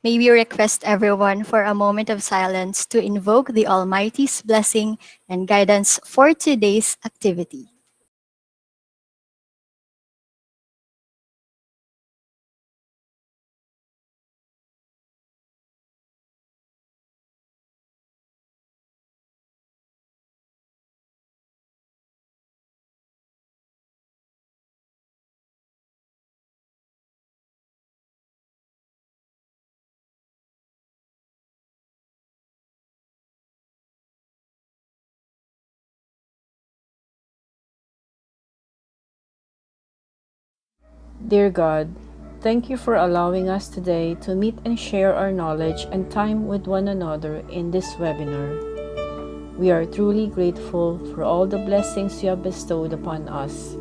may we request everyone for a moment of silence to invoke the Almighty's blessing and guidance for today's activity. Dear God, thank you for allowing us today to meet and share our knowledge and time with one another in this webinar. We are truly grateful for all the blessings you have bestowed upon us.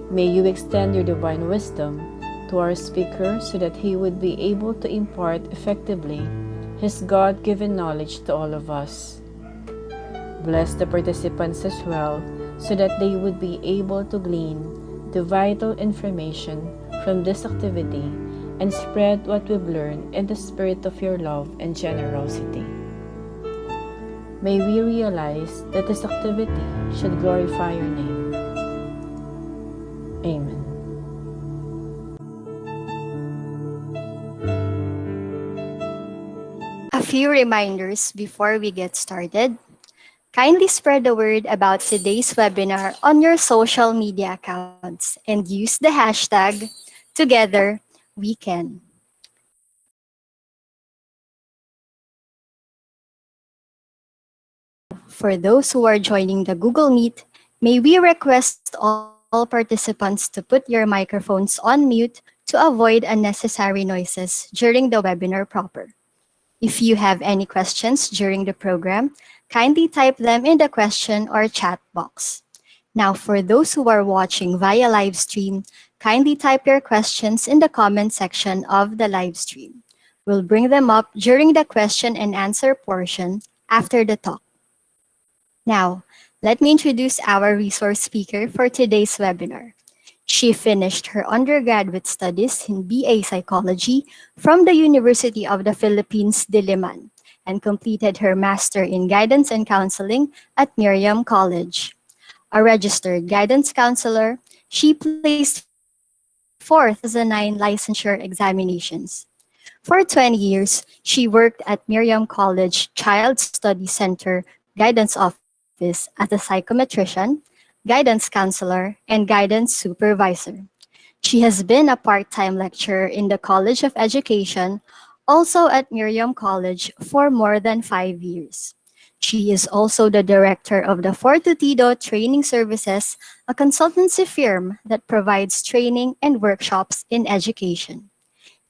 May you extend your divine wisdom to our speaker so that he would be able to impart effectively his God-given knowledge to all of us. Bless the participants as well so that they would be able to glean the vital information from this activity and spread what we've learned in the spirit of your love and generosity. May we realize that this activity should glorify your name. Amen. A few reminders before we get started. Kindly spread the word about today's webinar on your social media accounts and use the hashtag #TogetherWeCan. Now, for those who are joining the Google Meet, may we request all participants to put your microphones on mute to avoid unnecessary noises during the webinar proper. If you have any questions during the program, kindly type them in the question or chat box. Now, for those who are watching via live stream, kindly type your questions in the comment section of the live stream. We'll bring them up during the question and answer portion after the talk. Now, let me introduce our resource speaker for today's webinar. She finished her undergraduate studies in BA Psychology from the University of the Philippines, Diliman, and completed her Master in Guidance and Counseling at Miriam College. A registered guidance counselor, she placed fourth in the 2009 Licensure Examinations. For 20 years, she worked at Miriam College Child Study Center Guidance Office as a psychometrician, guidance counselor, and guidance supervisor. She has been a part-time lecturer in the College of Education, also at Miriam College for more than 5 years. She is also the director of the Fortitudo Training Services, a consultancy firm that provides training and workshops in education.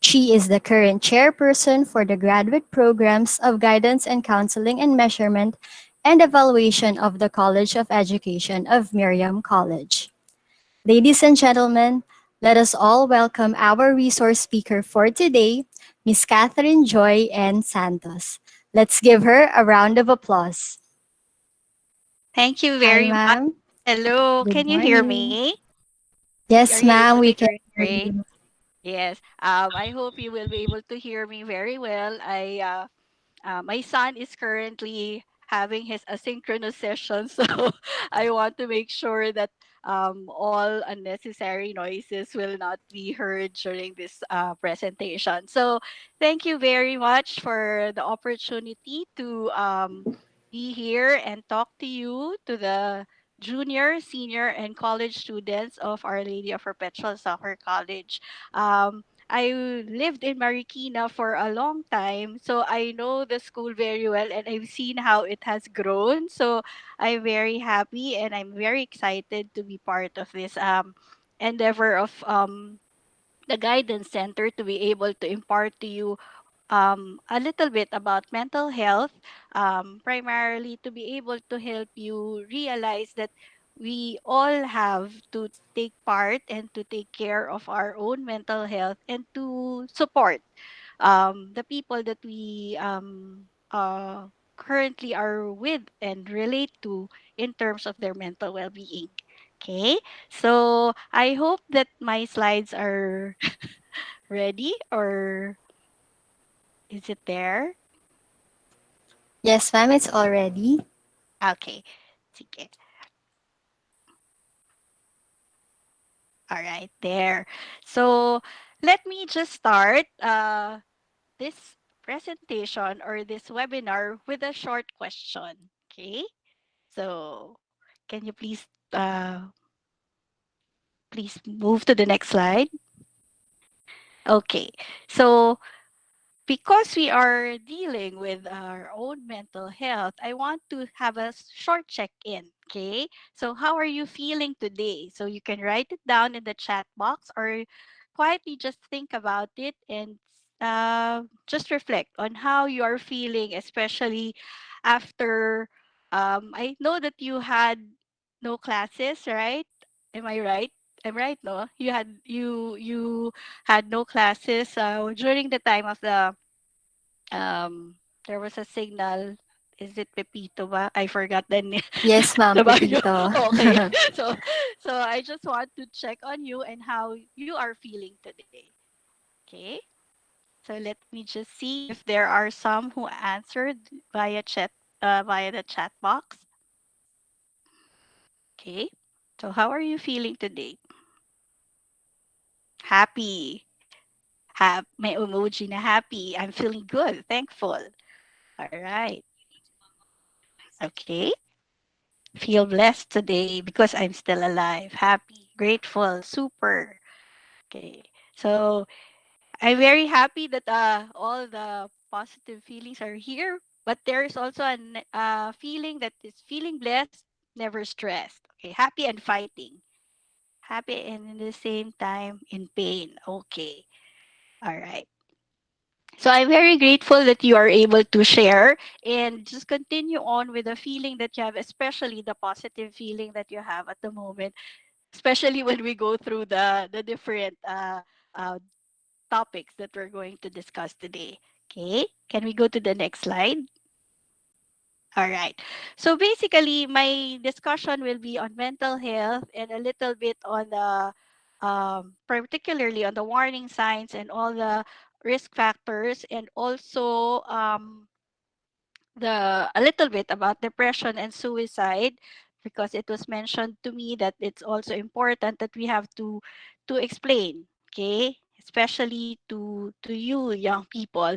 She is the current chairperson for the graduate programs of Guidance and Counseling and Measurement and Evaluation of the College of Education of Miriam College. Ladies and gentlemen, let us all welcome our resource speaker for today, Miss Katherine Joy N. Santos. Let's give her a round of applause. Thank you Hi, very much. ma'am. Hello, Good can you hear morning. me? Are Yes, you ma'am, able we to can hear hear me? you. Yes. I hope you will be able to hear me very well. My son is currently having his asynchronous session, so I want to make sure that all unnecessary noises will not be heard during this presentation. So, thank you very much for the opportunity to be here and talk to you, to the junior, senior, and college students of Our Lady of Perpetual Soccer College. I lived in Marikina for a long time, so I know the school very well and I've seen how it has grown. So I'm very happy and I'm very excited to be part of this endeavor of the guidance center to be able to impart to you a little bit about mental health, primarily to be able to help you realize that we all have to take part and to take care of our own mental health and to support the people that we currently are with and relate to in terms of their mental well-being. Okay, so I hope that my slides are ready or Is it there? Yes, ma'am, it's already. Okay. Sige. All right, there. So let me just start this presentation or this webinar with a short question. Okay. So can you please move to the next slide? Okay. So because we are dealing with our own mental health, I want to have a short check in. Okay. So, how are you feeling today? So, you can write it down in the chat box or quietly just think about it and just reflect on how you are feeling, especially after. I know that you had no classes, right? Am I right? I'm right, no? You had no classes during the time of the there was a signal. Is it Pepito ba? I forgot the name. Yes, ma'am, The barrio. Pepito. Okay. So so I just want to check on you and how you are feeling today. Okay. So let me just see if there are some who answered via the chat box. Okay. So how are you feeling today? Happy. Have my emoji na happy. I'm feeling good, thankful. All right. Okay. Feel blessed today because I'm still alive, happy, grateful, super. Okay. So I'm very happy that all the positive feelings are here, but there is also a feeling that is feeling blessed, never stressed. Okay. Happy and fighting. Happy and in the same time in pain. Okay. All right. So I'm very grateful that you are able to share and just continue on with the feeling that you have, especially the positive feeling that you have at the moment, especially when we go through the different uh, topics that we're going to discuss today. Okay, can we go to the next slide? All right. So basically, my discussion will be on mental health and a little bit on the, particularly on the warning signs and all the risk factors, and also the a little bit about depression and suicide, because it was mentioned to me that it's also important that we have to explain, okay, especially to you young people,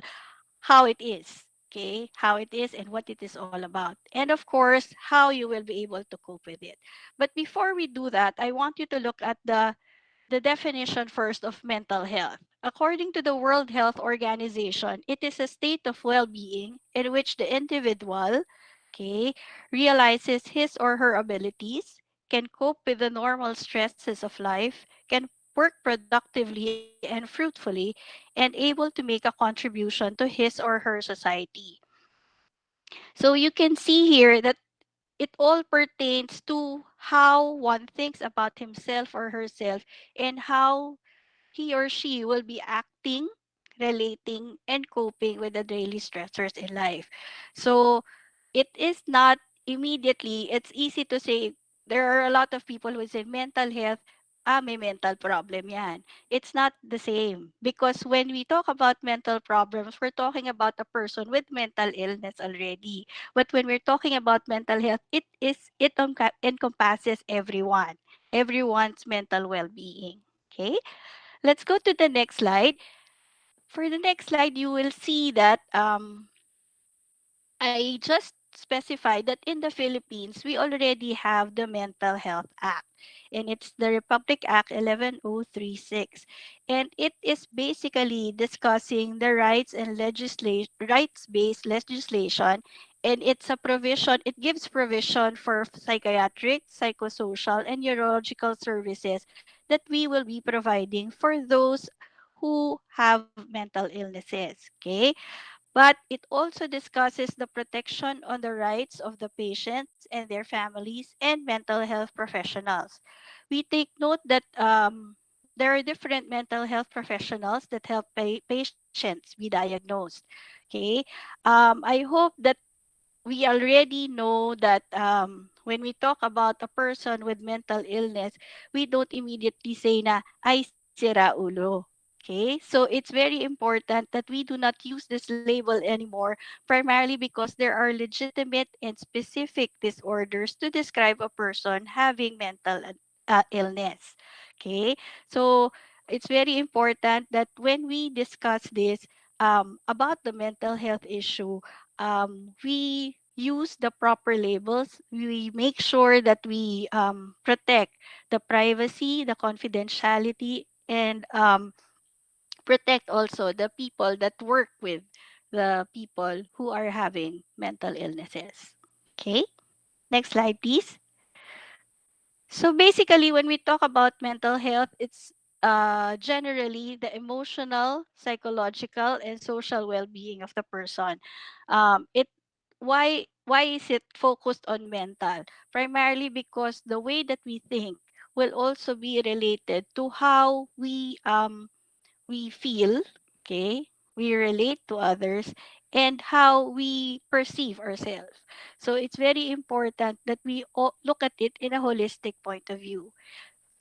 how it is, okay, how it is and what it is all about. And of course, how you will be able to cope with it. But before we do that, I want you to look at the definition first of mental health. According to the World Health Organization, it is a state of well being in which the individual, okay, realizes his or her abilities, can cope with the normal stresses of life, can work productively and fruitfully, and able to make a contribution to his or her society. So you can see here that it all pertains to how one thinks about himself or herself and how he or she will be acting, relating, and coping with the daily stressors in life. So it is not immediately, it's easy to say, there are a lot of people who say mental health, may mental problem yan. It's not the same. Because when we talk about mental problems, we're talking about a person with mental illness already. But when we're talking about mental health, it encompasses everyone's mental well-being. Okay? Let's go to the next slide. For the next slide, you will see that I just specified that in the Philippines, we already have the Mental Health Act, and it's the Republic Act 11036. And it is basically discussing the rights-based legislation, and it gives provision for psychiatric, psychosocial, and neurological services that we will be providing for those who have mental illnesses. Okay, but it also discusses the protection on the rights of the patients and their families and mental health professionals. We take note that there are different mental health professionals that help patients be diagnosed. Okay, I hope that we already know that when we talk about a person with mental illness, we don't immediately say na, ay, sira ulo. Okay, so it's very important that we do not use this label anymore, primarily because there are legitimate and specific disorders to describe a person having mental illness. Okay, so it's very important that when we discuss this about the mental health issue, we use the proper labels. We make sure that we protect the privacy, the confidentiality, and protect also the people that work with the people who are having mental illnesses. Okay, next slide, please. So basically, when we talk about mental health, it's generally the emotional, psychological, and social well-being of the person. It why is it focused on mental? Primarily because the way that we think will also be related to how we feel, okay? We relate to others and how we perceive ourselves. So it's very important that we look at it in a holistic point of view,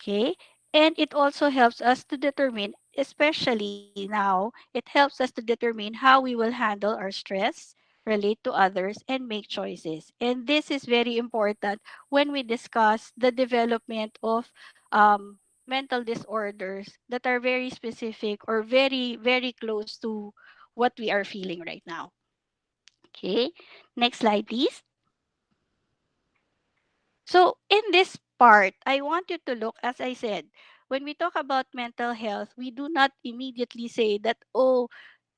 okay? And it also helps us to determine, especially now, it helps us to determine how we will handle our stress, relate to others, and make choices. And this is very important when we discuss the development of mental disorders that are very specific or very, very close to what we are feeling right now. Okay, next slide, please. So, in this part, I want you to look, as I said, when we talk about mental health, we do not immediately say that, oh,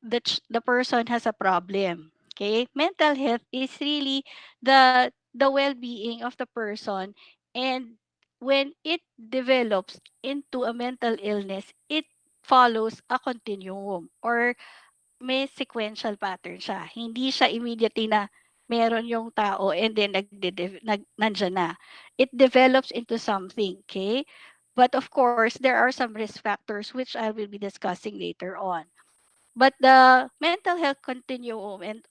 the person has a problem. Okay? Mental health is really the well-being of the person, and when it develops into a mental illness, it follows a continuum or may sequential pattern siya. Hindi siya immediately na meron yung tao and then nandyan na. It develops into something, okay? But of course, there are some risk factors which I will be discussing later on. But the mental health continuum and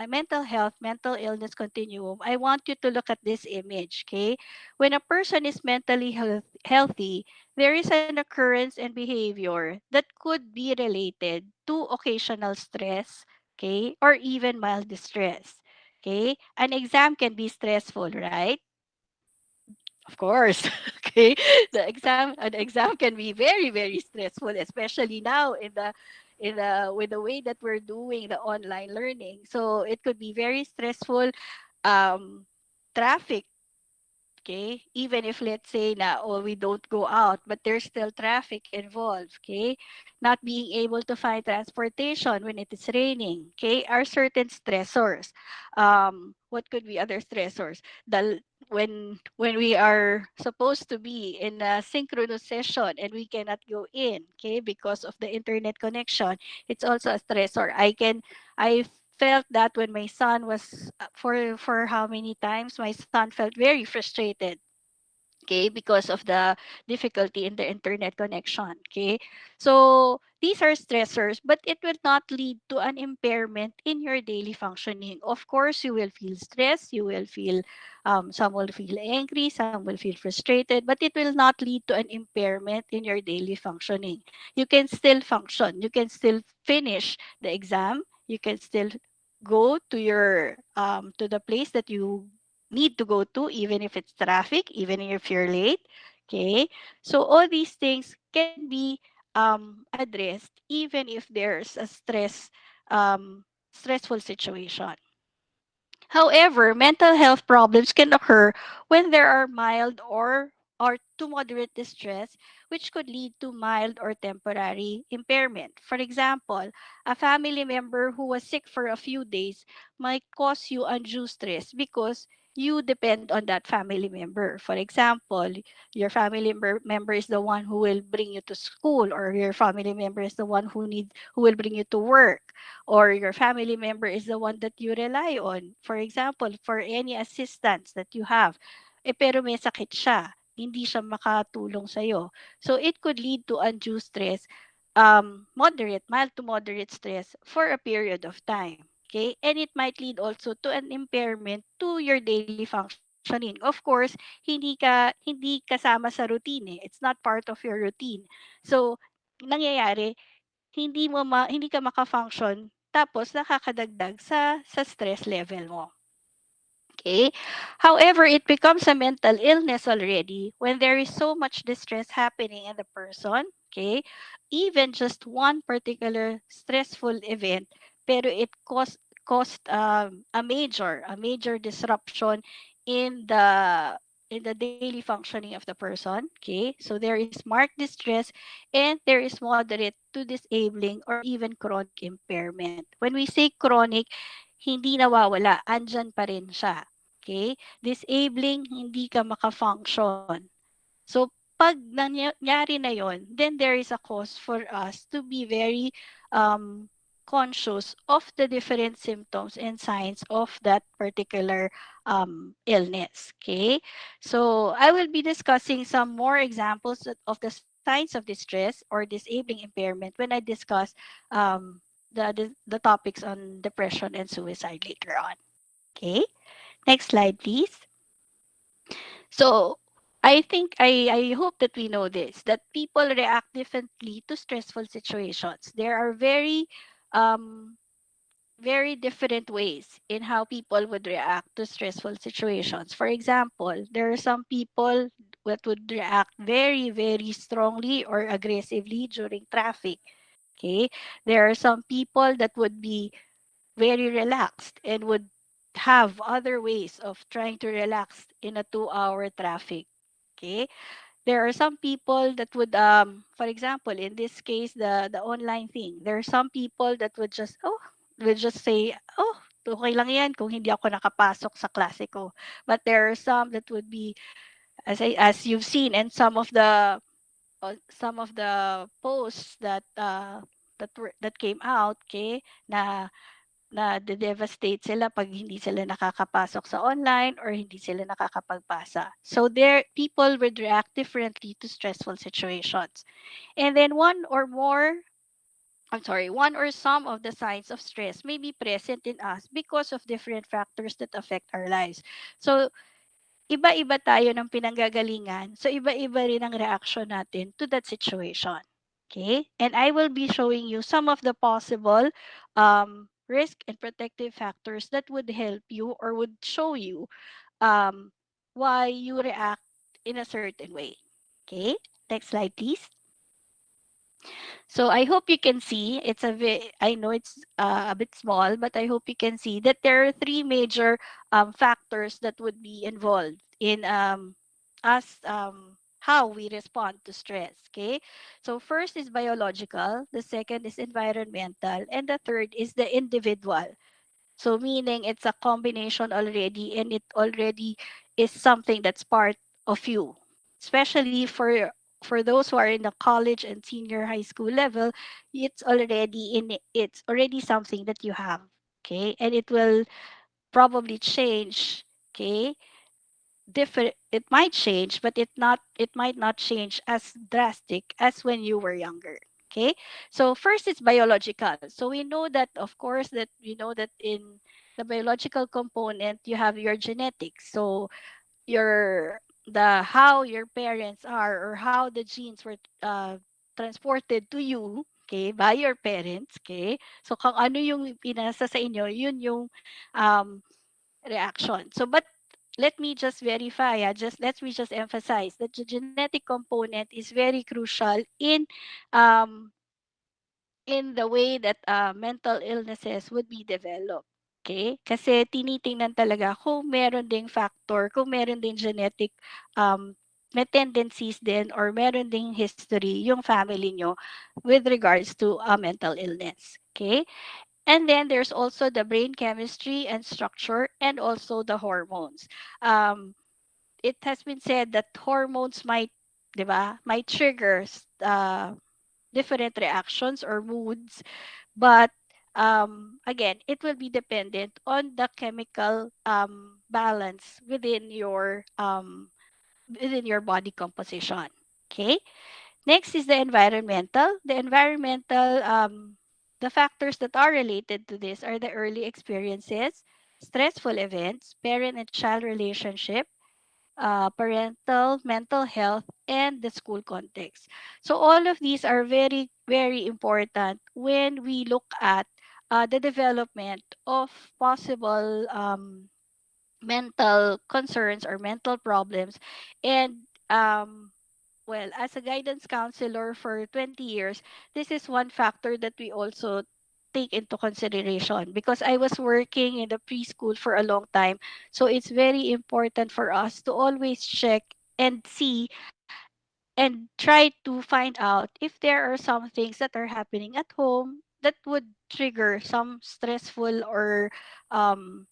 mental health, mental illness continuum, I want you to look at this image, okay? When a person is mentally healthy, there is an occurrence and behavior that could be related to occasional stress, okay? Or even mild distress, okay? An exam can be stressful, right? Of course. Okay. An exam can be very, very stressful, especially now in the with the way that we're doing the online learning. So it could be very stressful. Um Traffic, okay? Even if let's say na oh we don't go out, but there's still traffic involved, okay? Not being able to find transportation when it is raining, okay? Are certain stressors. What could be other stressors? The when we are supposed to be in a synchronous session and we cannot go in, okay, because of the internet connection, it's also a stressor. I felt that when my son was for how many times my son felt very frustrated, okay, because of the difficulty in the internet connection, okay. So these are stressors, but it will not lead to an impairment in your daily functioning. Of course you will feel stress, you will feel some will feel angry, some will feel frustrated, but it will not lead to an impairment in your daily functioning. You can still function, you can still finish the exam, you can still go to your to the place that you need to go to, even if it's traffic, even if you're late. Okay. So all these things can be addressed even if there's a stressful situation. However, mental health problems can occur when there are mild or to moderate distress, which could lead to mild or temporary impairment. For example, a family member who was sick for a few days might cause you undue stress because you depend on that family member. For example, your family member is the one who will bring you to school, or your family member is the one who will bring you to work, or your family member is the one that you rely on. For example, for any assistance that you have, pero may sakit siya, hindi siya makatulong sa'yo. So it could lead to undue stress, mild to moderate stress for a period of time. Okay? And it might lead also to an impairment to your daily functioning. Of course, hindi kasama sa routine eh. It's not part of your routine. So, nangyayari, hindi ka maka-function tapos nakakadagdag sa stress level mo. Okay. However, it becomes a mental illness already when there is so much distress happening in the person. Okay. Even just one particular stressful event, pero it caused a major disruption in the daily functioning of the person. Okay. So there is marked distress and there is moderate to disabling or even chronic impairment. When we say chronic, hindi nawawala, andyan pa rin siya. Okay? Disabling, hindi ka maka-function. So, pag nangyari na yon, then there is a cause for us to be very conscious of the different symptoms and signs of that particular illness. Okay? So, I will be discussing some more examples of the signs of distress or disabling impairment when I discuss um, the topics on depression and suicide later on. Okay? Next slide, please. So I hope that we know this, that people react differently to stressful situations. There are um very different ways in how people would react to stressful situations. For example, there are some people that would react very, very strongly or aggressively during traffic. Okay. There are some people that would be very relaxed and would have other ways of trying to relax in a 2-hour traffic. Okay. There are some people that would for example, in this case, the online thing, there are some people that would just say, oh, okay lang yan kung hindi ako nakapasok sa klase ko. But there are some that would be, as you've seen, and some of the posts that came out, okay, na de-devastate sila pag hindi sila nakakapasok sa online or hindi sila nakakapagpasa. So there, people would react differently to stressful situations. And then one or some of the signs of stress may be present in us because of different factors that affect our lives. So iba-iba tayo ng pinanggagalingan. So iba-iba rin ang reaction natin to that situation. Okay? And I will be showing you some of the possible risk and protective factors that would help you or would show you um, why you react in a certain way. Okay? Next slide, please. So I hope you can see, I know it's a bit small, but I hope you can see that there are three major factors that would be involved in us how we respond to stress. Okay, so first is biological, the second is environmental, and the third is the individual. So meaning it's a combination already, and it already is something that's part of you. Especially for those who are in the college and senior high school level, it's already something that you have. Okay? And it will probably change, okay? Different, it might change, but it might not change as drastic as when you were younger. Okay, so first it's biological. So we know that in the biological component you have your genetics. So your the how your parents are, or how the genes were transported to you, okay, by your parents. Okay, so kung ano yung pinasa sa inyo, yun yung um reaction. So, but let me just verify, let me just emphasize that the genetic component is very crucial um, in the way that mental illnesses would be developed. Okay? Kasi tinitingnan talaga kung meron ding factor, kung meron ding genetic may tendencies din or meron ding history yung family nyo with regards to mental illness. Okay? And then there's also the brain chemistry and structure, and also the hormones. Um, it has been said that hormones might, di ba, might trigger different reactions or moods, but again, it will be dependent on the chemical balance within your body composition. Okay. Next is the environmental. The factors that are related to this are the early experiences, stressful events, parent and child relationship, parental mental health, and the school context. So all of these are very, very important when we look at the development of possible mental concerns or mental problems. And well, as a guidance counselor for 20 years, this is one factor that we also take into consideration because I was working in the preschool for a long time. So it's very important for us to always check and see and try to find out if there are some things that are happening at home that would trigger some stressful or um,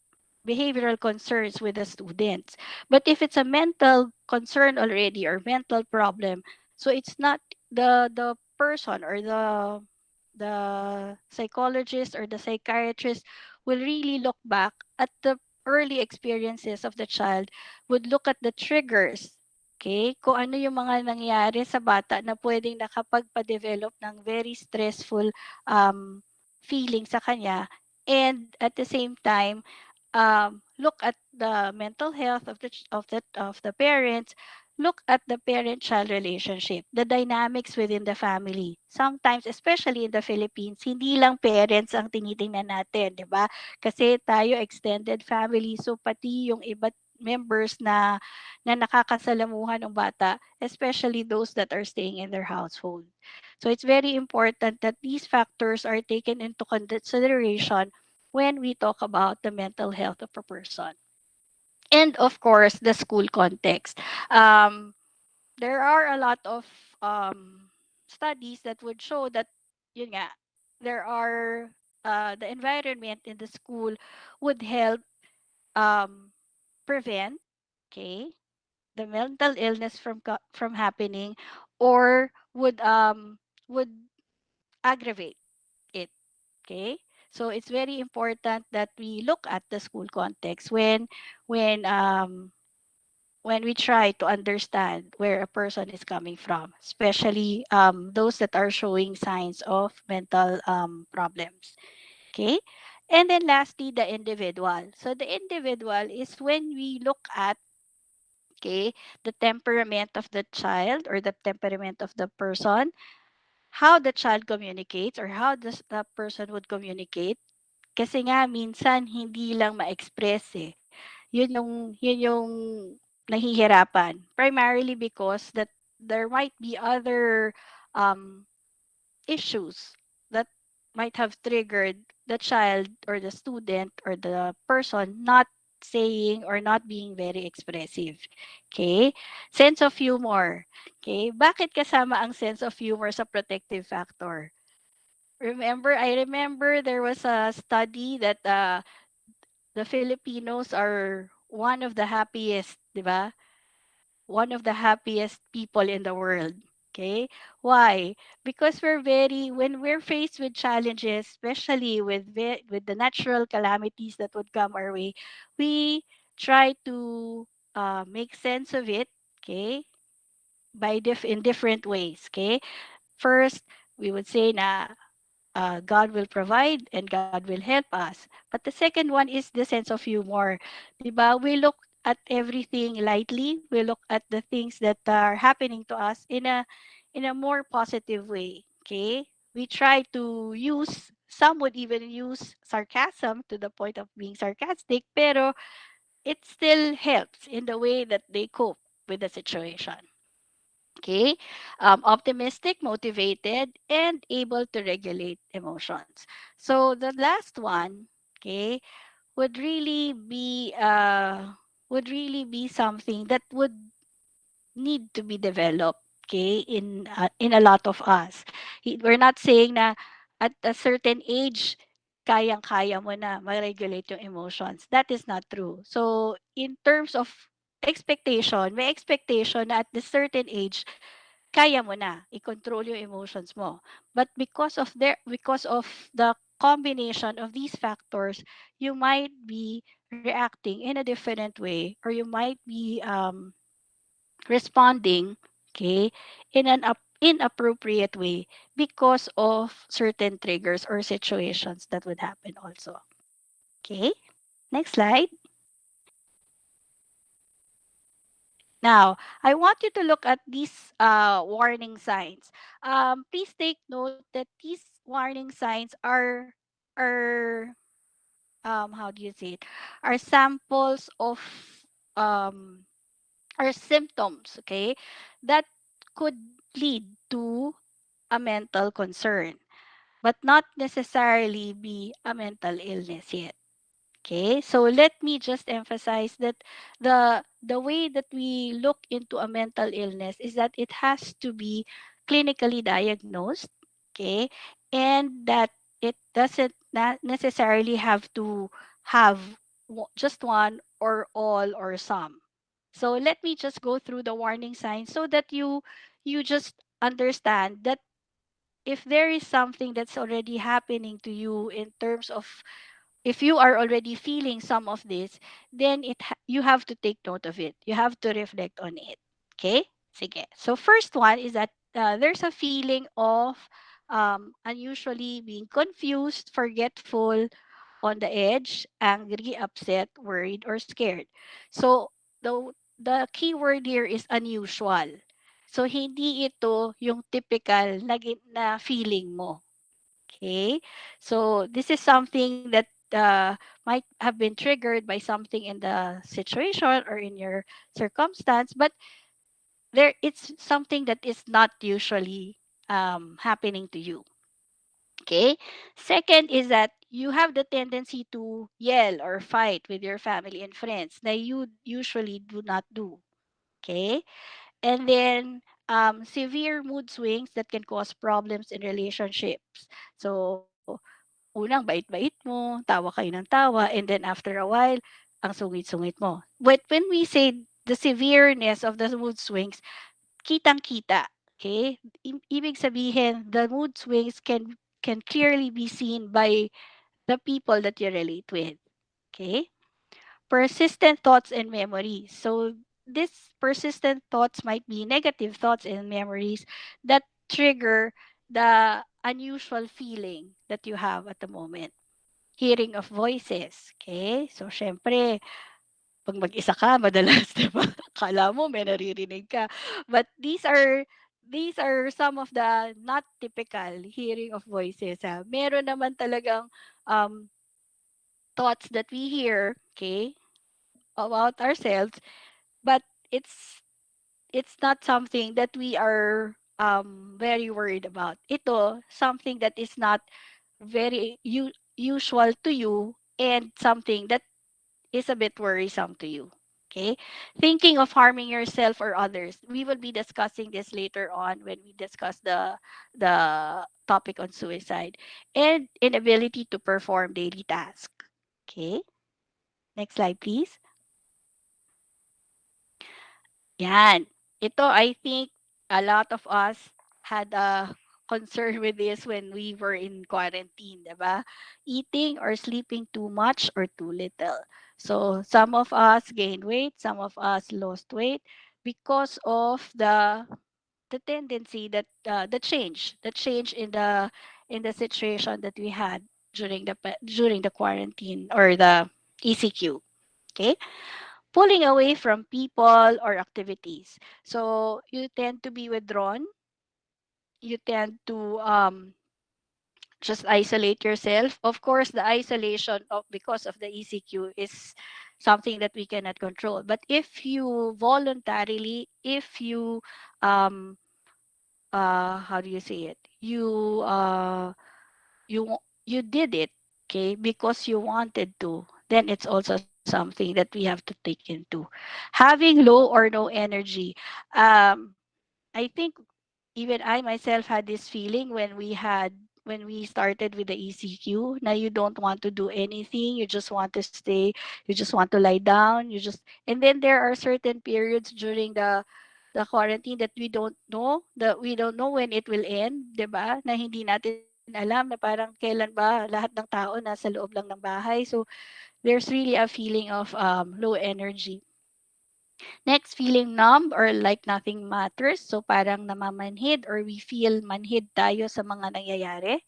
behavioral concerns with the students. But if it's a mental concern already or mental problem, so it's not the person or the psychologist or the psychiatrist will really look back at the early experiences of the child, would look at the triggers. Okay? Kung ano yung mga nangyari sa bata na pwedeng nakapagpa-develop ng very stressful feeling sa kanya. And at the same time, look at the mental health of the parents, look at the parent child relationship, the dynamics within the family. Sometimes, especially in the Philippines, hindi lang parents ang tinitingnan natin, 'di ba? Kasi tayo extended family, so pati yung iba't members na nakakasalamuhan ng bata, especially those that are staying in their household. So it's very important that these factors are taken into consideration when we talk about the mental health of a person. And of course, the school context. Um, there are a lot of studies that would show that yun nga, there are the environment in the school would help um, prevent, okay, the mental illness from happening, or would aggravate it. Okay? So it's very important that we look at the school context when um when we try to understand where a person is coming from, especially those that are showing signs of mental problems. Okay? And then lastly, the individual. So the individual is when we look at, okay, the temperament of the child or the temperament of the person, how the child communicates or how the person would communicate. Kasi nga minsan hindi lang ma-express eh. Yun yung nahihirapan. Primarily because that there might be other um issues that might have triggered the child or the student or the person not saying or not being very expressive. Okay? Sense of humor. Okay? Bakit kasama ang sense of humor sa protective factor? I remember there was a study that the Filipinos are one of the happiest, di ba? One of the happiest people in the world. Okay? Why? Because when we're faced with challenges, especially with the natural calamities that would come our way, we try to make sense of it, okay? In different ways, okay? First, we would say na God will provide and God will help us. But the second one is the sense of humor. Diba? We look at everything lightly. We look at the things that are happening to us in a more positive way. Okay? We try to use, some would even use sarcasm to the point of being sarcastic, pero it still helps in the way that they cope with the situation. Okay, optimistic, motivated, and able to regulate emotions. So the last one, okay, would really be something that would need to be developed, okay, in a lot of us. We're not saying na at a certain age kayang-kaya mo na ma-regulate yung emotions. That is not true. So in terms of expectation, may expectation na at this certain age kaya mo na i-control yung emotions mo. But because of the combination of these factors, you might be reacting in a different way, or you might be responding, okay, in an inappropriate way because of certain triggers or situations that would happen also. Okay? Next slide. Now, I want you to look at these warning signs. Please take note that these warning signs are how do you say it? Are samples of um are symptoms, okay, that could lead to a mental concern, but not necessarily be a mental illness yet. Okay, so let me just emphasize that the way that we look into a mental illness is that it has to be clinically diagnosed, okay, and that it doesn't not necessarily have to have just one or all or some. So let me just go through the warning signs so that you just understand that if there is something that's already happening to you in terms of, if you are already feeling some of this, then you have to take note of it. You have to reflect on it. Okay? Sige. So first one is that there's a feeling of unusually being confused, forgetful, on the edge, angry, upset, worried, or scared. So the key word here is unusual. So hindi ito yung typical na feeling mo. Okay? So this is something that might have been triggered by something in the situation or in your circumstance, but there it's something that is not usually happening to you. Okay? Second is that you have the tendency to yell or fight with your family and friends that you usually do not do. Okay? And then severe mood swings that can cause problems in relationships. So, unang bait-bait mo, tawa kayo ng tawa, and then after a while, ang sungit-sungit mo. But when we say the severeness of the mood swings, kitang-kita. Okay? Ibig sabihin, the mood swings can clearly be seen by the people that you relate with. Okay? Persistent thoughts and memories. So this persistent thoughts might be negative thoughts and memories that trigger the unusual feeling that you have at the moment. Hearing of voices. Okay? So, syempre, pag mag-isa ka, madalas, di ba? Akala mo may naririnig ka. But these are some of the not typical hearing of voices. Ha? Meron naman talagang um, thoughts that we hear, okay, about ourselves, but it's it's not something that we are very worried about. Ito, something that is not very usual to you and something that is a bit worrisome to you. Okay? Thinking of harming yourself or others. We will be discussing this later on when we discuss the topic on suicide. And inability to perform daily tasks. Okay? Next slide, please. Yan. Ito, I think a lot of us had a concern with this when we were in quarantine, diba? Eating or sleeping too much or too little. So some of us gained weight, some of us lost weight because of the tendency that the change in the situation that we had during the quarantine or the ECQ. Okay, pulling away from people or activities. So you tend to be withdrawn. You tend to just isolate yourself. Of course, the isolation of because of the ECQ is something that we cannot control. But if you voluntarily, if you um how do you say it? You did it, okay, because you wanted to, then it's also something that we have to take into. Having low or no energy. Um, I think even I myself had this feeling when we started with the ECQ. Now you don't want to do anything. You just want to stay. You just want to lie down. And then there are certain periods during the quarantine that we don't know when it will end, 'di ba? Na hindi natin alam na parang kailan ba lahat ng tao nasa loob lang ng bahay. So there's really a feeling of low energy. Next, feeling numb or like nothing matters. So parang namamanhid or we feel manhid tayo sa mga nangyayari.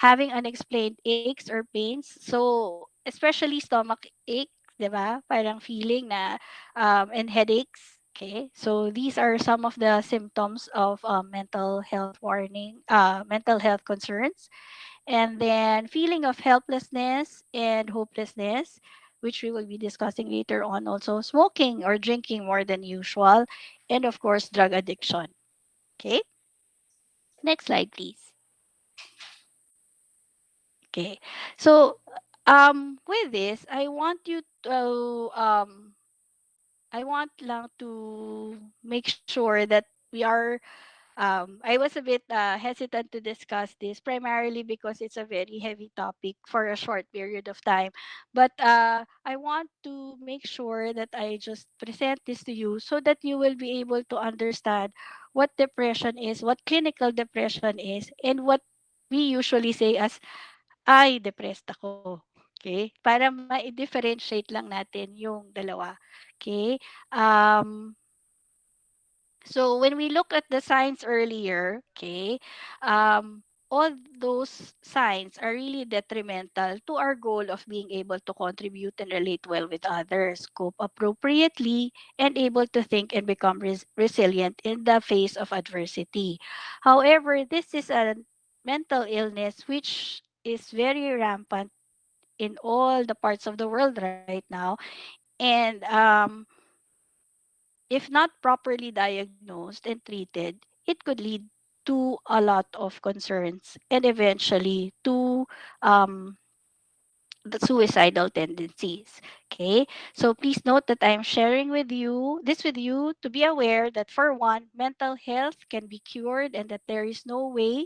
Having unexplained aches or pains. So especially stomach aches, di ba? Parang feeling na and headaches. Okay, so these are some of the symptoms of mental health concerns. And then feeling of helplessness and hopelessness, which we will be discussing later on also, smoking or drinking more than usual, and of course, drug addiction. Okay, next slide, please. Okay, so with this, I want lang to make sure that we are I was a bit hesitant to discuss this primarily because it's a very heavy topic for a short period of time. But I want to make sure that I just present this to you so that you will be able to understand what depression is, what clinical depression is, and what we usually say as, ay, depressed ako. Okay? Para ma-differentiate lang natin yung dalawa. Okay? Um, so when we look at the signs earlier, okay, all those signs are really detrimental to our goal of being able to contribute and relate well with others, cope appropriately, and able to think and become resilient in the face of adversity. However, this is a mental illness which is very rampant in all the parts of the world right now. And if not properly diagnosed and treated, it could lead to a lot of concerns and eventually to um, the suicidal tendencies. Okay, so please note that I'm sharing with you to be aware that for one, mental health can be cured and that there's no way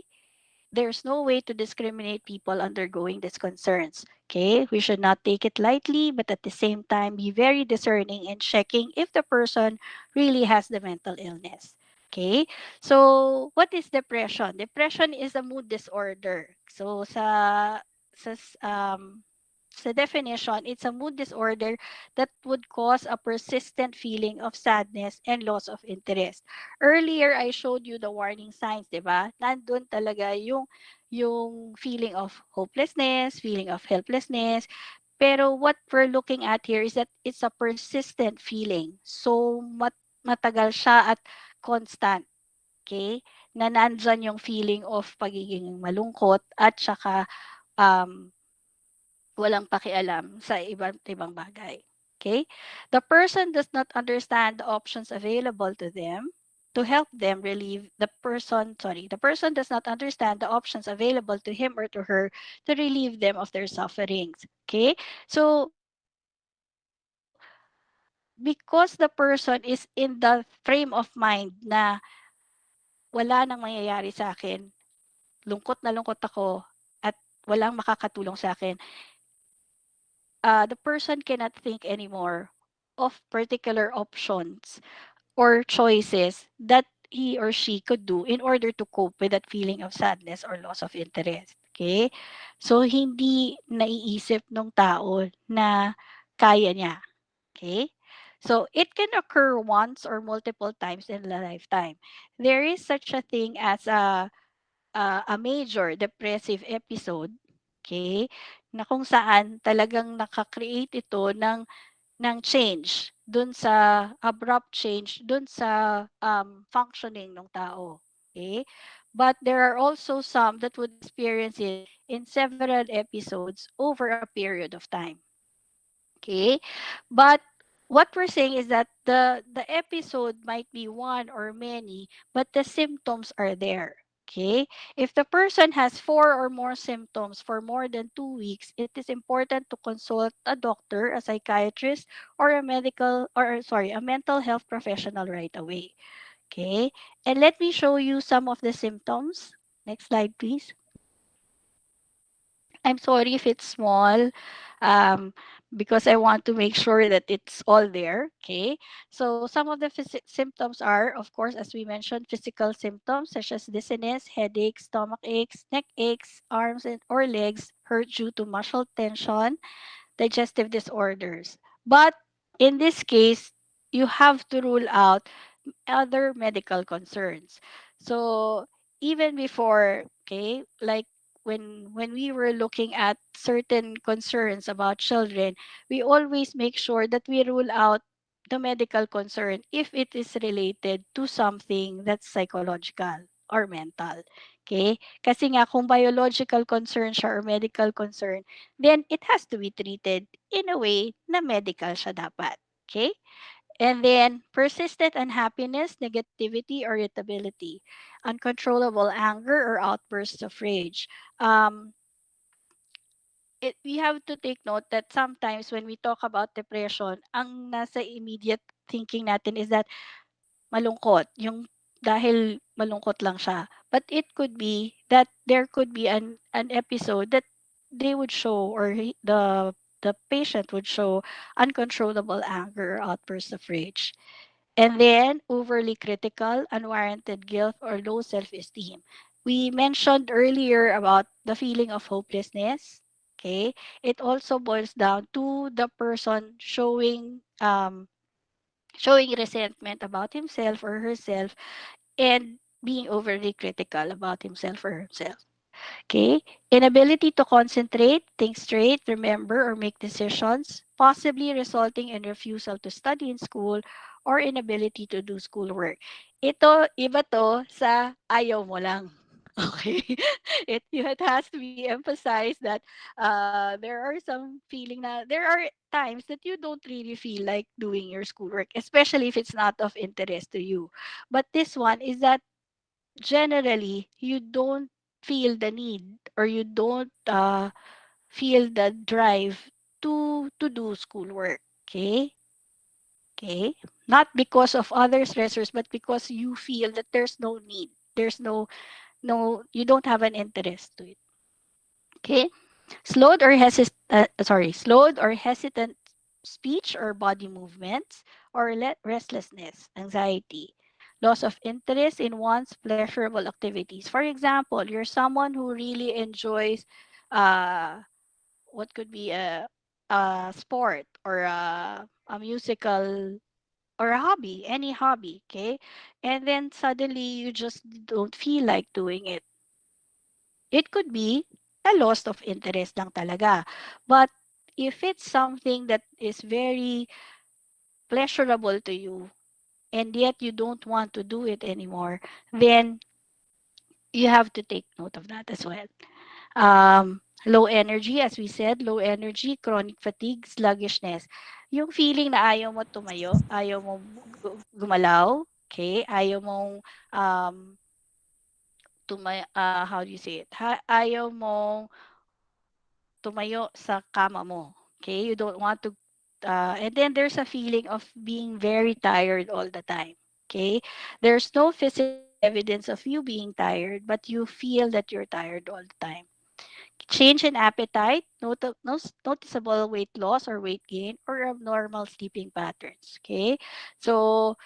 to discriminate people undergoing these concerns. Okay, we should not take it lightly, but at the same time, be very discerning and checking if the person really has the mental illness. Okay, so what is depression? Depression is a mood disorder. So sa, s- um, sa definition, it's a mood disorder that would cause a persistent feeling of sadness and loss of interest. Earlier, I showed you the warning signs, di ba? Nandun talaga yung feeling of hopelessness, feeling of helplessness. Pero what we're looking at here is that it's a persistent feeling. So, matagal siya at constant. Okay? Na nandyan yung feeling of pagiging malungkot at saka um, walang pakialam sa iba't ibang bagay. Okay? The person does not understand the options available to them to help them relieve the person does not understand the options available to him or to her to relieve them of their sufferings. Okay? So, because the person is in the frame of mind na wala nang mangyayari sa akin, lungkot na lungkot ako at walang makakatulong sa akin, the person cannot think anymore of particular options or choices that he or she could do in order to cope with that feeling of sadness or loss of interest. Okay? So, hindi naiisip ng tao na kaya niya. Okay? So, it can occur once or multiple times in a lifetime. There is such a thing as a major depressive episode, okay, na kung saan talagang naka-create ito ng change dun sa abrupt change dun sa functioning ng tao. Okay? But there are also some that would experience it in several episodes over a period of time. Okay? But what we're saying is that the episode might be one or many, but the symptoms are there. Okay? If the person has four or more symptoms for more than 2 weeks, it is important to consult a doctor, a psychiatrist, or a mental health professional right away. Okay? And let me show you some of the symptoms. Next slide, please. I'm sorry if it's small, um, because I want to make sure that it's all there. Okay. So some of the symptoms are, of course, as we mentioned, physical symptoms such as dizziness, headaches, stomach aches, neck aches, arms or legs hurt due to muscle tension, digestive disorders. But in this case, you have to rule out other medical concerns. So even before, okay, like when we were looking at certain concerns about children, we always make sure that we rule out the medical concern if it is related to something that's psychological or mental. Okay? Kasi nga kung biological concern siya or medical concern, then it has to be treated in a way na medical siya dapat. Okay? And then persistent unhappiness, negativity, or irritability, uncontrollable anger or outbursts of rage. Um, we have to take note that sometimes when we talk about depression, ang nasa immediate thinking natin is that malungkot, yung dahil malungkot lang siya. But it could be that there could be an episode that they would show or the patient would show uncontrollable anger or outbursts of rage. And then overly critical, unwarranted guilt, or low self esteem. We mentioned earlier about the feeling of hopelessness. Okay. It also boils down to the person showing resentment about himself or herself and being overly critical about himself or herself. Okay. Inability to concentrate, think straight, remember, or make decisions, possibly resulting in refusal to study in school or inability to do schoolwork. Ito, iba to sa ayaw mo lang. Okay. It has to be emphasized that there are some feeling na there are times that you don't really feel like doing your schoolwork, especially if it's not of interest to you. But this one is that generally you don't feel the need or you don't feel the drive to do schoolwork. Okay, not because of other stressors but because you feel that there's no need, there's no you don't have an interest to it. Okay. Slowed or hesitant speech or body movements, or restlessness, anxiety, loss of interest in one's pleasurable activities. For example, you're someone who really enjoys uh, what could be a sport or a musical or a hobby, any hobby, okay? And then suddenly you just don't feel like doing it. It could be a loss of interest lang talaga. But if it's something that is very pleasurable to you and yet you don't want to do it anymore, then you have to take note of that as well. Low energy, as we said, low energy, chronic fatigue, sluggishness. Yung feeling na ayaw mo tumayo, ayaw mo gumalaw, okay? Ayaw mong how do you say it? Ayaw mong tumayo sa kama mo. Okay? You don't want to and then there's a feeling of being very tired all the time. Okay? There's no physical evidence of you being tired, but you feel that you're tired all the time. Change in appetite, noticeable weight loss or weight gain, or abnormal sleeping patterns. Okay? So,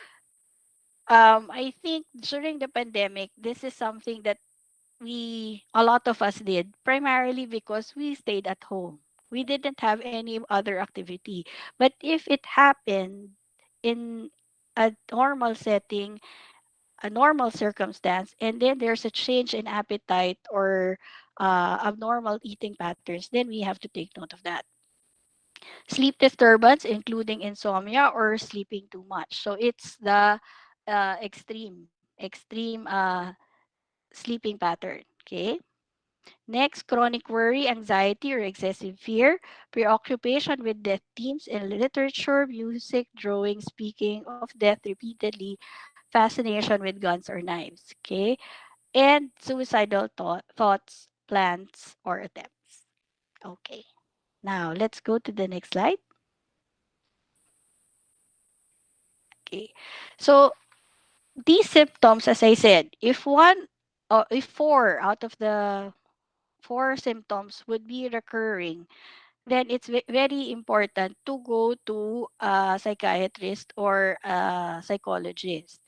I think during the pandemic, this is something that a lot of us did primarily because we stayed at home. We didn't have any other activity. But if it happened in a normal setting, a normal circumstance, and then there's a change in appetite or abnormal eating patterns, then we have to take note of that. Sleep disturbance, including insomnia or sleeping too much. So it's the extreme sleeping pattern. Okay. Next, chronic worry, anxiety, or excessive fear, preoccupation with death themes in literature, music, drawing, speaking of death repeatedly, fascination with guns or knives, okay? And suicidal thoughts, plans, or attempts. Okay. Now, let's go to the next slide. Okay. So, these symptoms, as I said, if four out of the four symptoms would be recurring, then it's very important to go to a psychiatrist or a psychologist.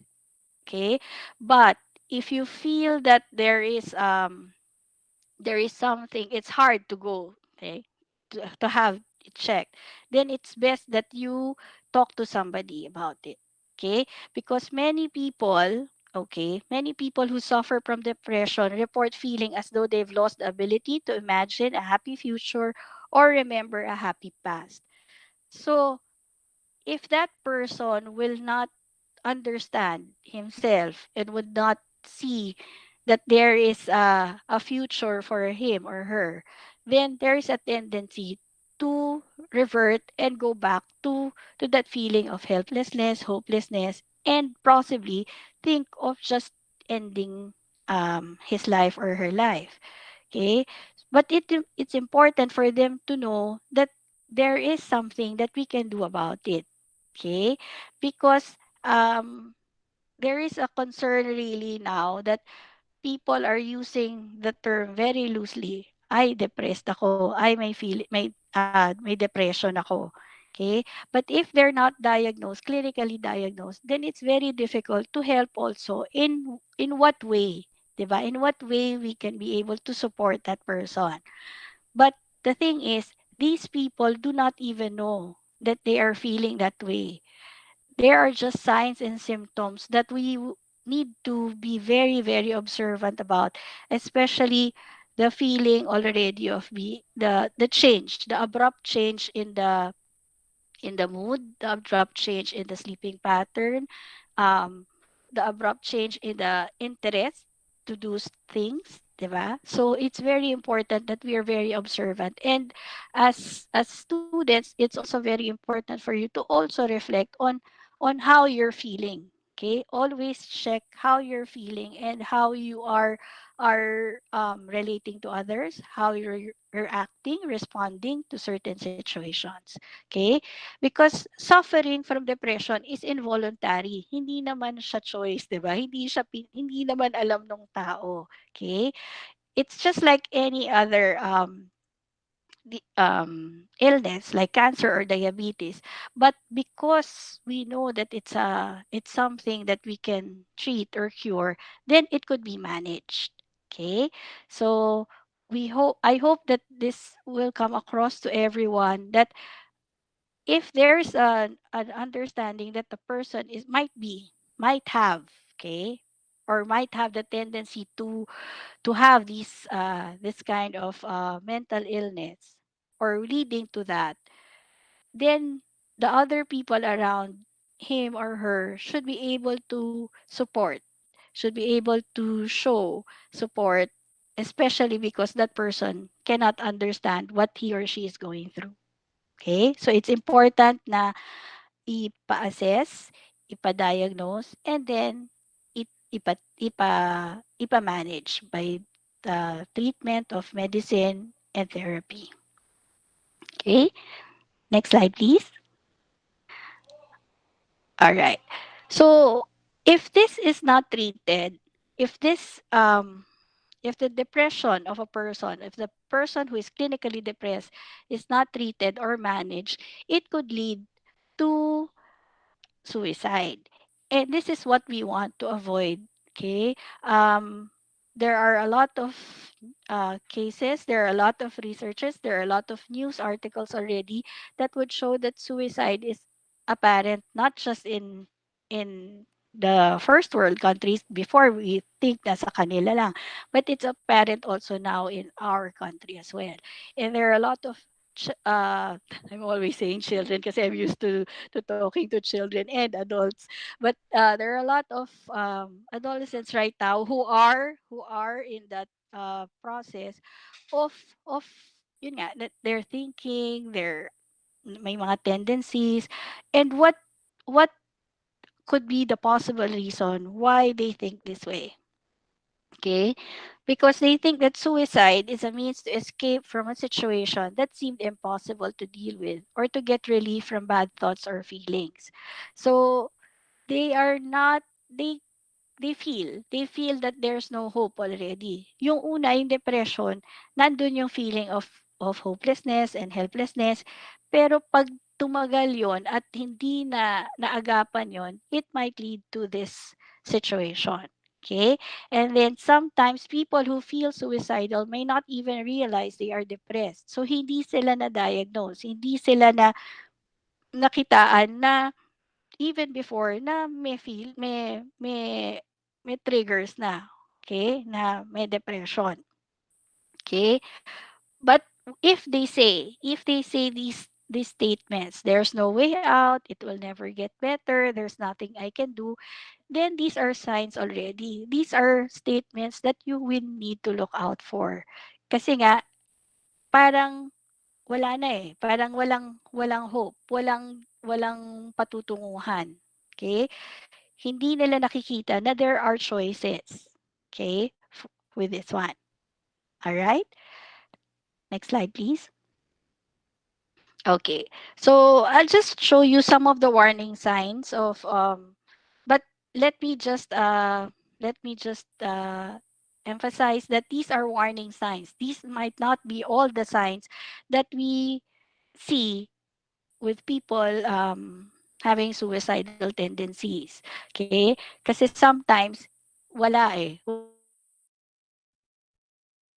Okay, but if you feel that there is something, it's hard to go, okay, to have it checked, then it's best that you talk to somebody about it. Okay, because many people who suffer from depression report feeling as though they've lost the ability to imagine a happy future or remember a happy past. So if that person will not understand himself and would not see that there is a future for him or her, then there is a tendency to revert and go back to that feeling of helplessness, hopelessness, and possibly think of just ending his life or her life. Okay, but it's important for them to know that there is something that we can do about it. Okay, because there is a concern really now that people are using the term very loosely. Ay, depressed ako. Ay, may depression ako. Okay? But if they're not diagnosed, clinically diagnosed, then it's very difficult to help also in what way, 'di ba? In what way we can be able to support that person. But the thing is, these people do not even know that they are feeling that way. There are just signs and symptoms that need to be very, very observant about, especially the feeling already of the change, the abrupt change in the mood, the abrupt change in the sleeping pattern, um, the abrupt change in the interest to do things, diba? So it's very important that we are very observant. And as students, it's also very important for you to also reflect on how you're feeling. Okay, always check how you're feeling and how you are relating to others, how you're reacting, responding to certain situations. Okay, because suffering from depression is involuntary. Hindi naman siya choice, 'di ba? Hindi naman alam ng tao. Okay? It's just like any other illness like cancer or diabetes, but because we know that it's something that we can treat or cure, then it could be managed. Okay? So I hope that this will come across to everyone that if there's an understanding that the person might have, okay, or might have the tendency to have this kind of mental illness or leading to that, then the other people around him or her should be able to support, should be able to show support, especially because that person cannot understand what he or she is going through. Okay, so it's important na ipa-assess, ipa-diagnose, and then ipa-manage by the treatment of medicine and therapy. Okay, next slide, please. All right. So, if this is not treated, if this if the depression of a person, if the person who is clinically depressed is not treated or managed, it could lead to suicide. And this is what we want to avoid. Okay. There are a lot of cases, there are a lot of researches, there are a lot of news articles already that would show that suicide is apparent not just in the first world countries before we think na sa kanila lang, but it's apparent also now in our country as well. And there are a lot of I'm always saying children because I'm used to talking to children and adults. But there are a lot of adolescents right now who are in that process of of yun nga, that they're thinking, they're may mga tendencies, and what could be the possible reason why they think this way. Okay, because they think that suicide is a means to escape from a situation that seemed impossible to deal with or to get relief from bad thoughts or feelings. So they are not they feel that there's no hope already. Yung una, yung depression, nandun yung feeling of hopelessness and helplessness. Pero pag tumagal yon at hindi na naagapan yon, it might lead to this situation. Okay? And then sometimes people who feel suicidal may not even realize they are depressed. So hindi sila na-diagnose, hindi sila na nakitaan na even before na may triggers na, okay, na may depression, okay. But if they say these statements, there's no way out, it will never get better, there's nothing I can do, then these are signs already. These are statements that you will need to look out for. Kasi nga, parang wala na eh. Parang walang hope, walang patutunguhan. Okay? Hindi nila nakikita na there are choices. Okay? With this one. All right? Next slide, please. Okay. So I'll just show you some of the warning signs of but let me just uh let me just emphasize that these are warning signs. These might not be all the signs that we see with people having suicidal tendencies. Okay? Kasi sometimes wala eh. Wala silang nakikita na there are choices na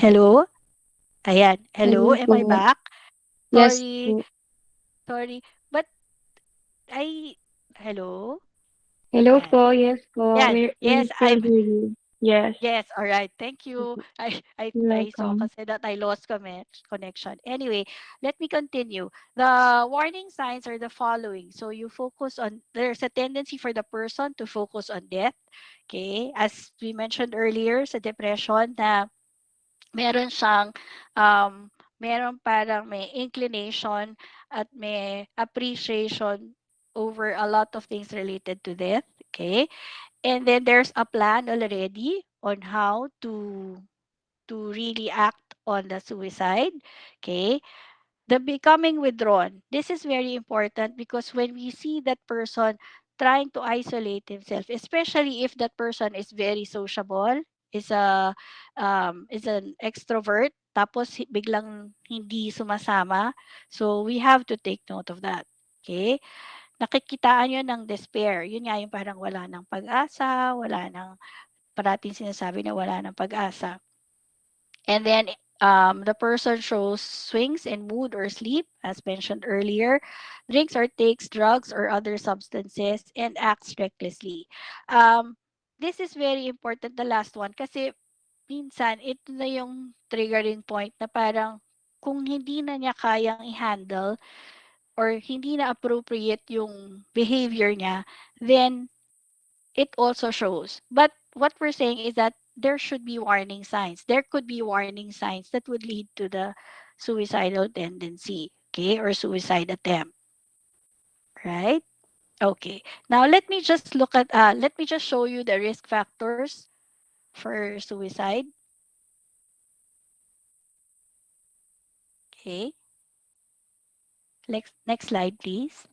Hello? Ayan. Hello, Hello am I po. back? Yes Sorry, po. sorry. But I hello? Hello Ayan. po. Yes po. Yan. We Yes, still hear you. Yes. yes, all right. Thank you. You're I saw welcome. kasi that I lost connection. Anyway, let me continue. The warning signs are the following. So you focus on there's a tendency for the person to focus on death. Okay? As we mentioned earlier sa depression na meron siyang meron parang may inclination at may appreciation over a lot of things related to death. Okay? And then there's a plan already on how to really act on the suicide. Okay? The becoming withdrawn. This is very important because when we see that person trying to isolate himself, especially if that person is very sociable, is an extrovert, tapos biglang hindi sumasama. So we have to take note of that. Okay? Nakikitaan yun ng despair. Yun nga yung parang wala ng pag-asa, wala ng parating sinasabi na wala ng pag-asa. And then the person shows swings in mood or sleep, as mentioned earlier, drinks or takes drugs or other substances, and acts recklessly. Um, this is very important, the last one, kasi minsan ito na yung triggering point na parang kung hindi na niya kayang i-handle or hindi na appropriate yung behavior niya, then it also shows. But what we're saying is that there should be warning signs. There could be warning signs that would lead to the suicidal tendency, okay, or suicide attempt, right? Okay. Now let me just show you the risk factors for suicide. Okay. Next slide, please.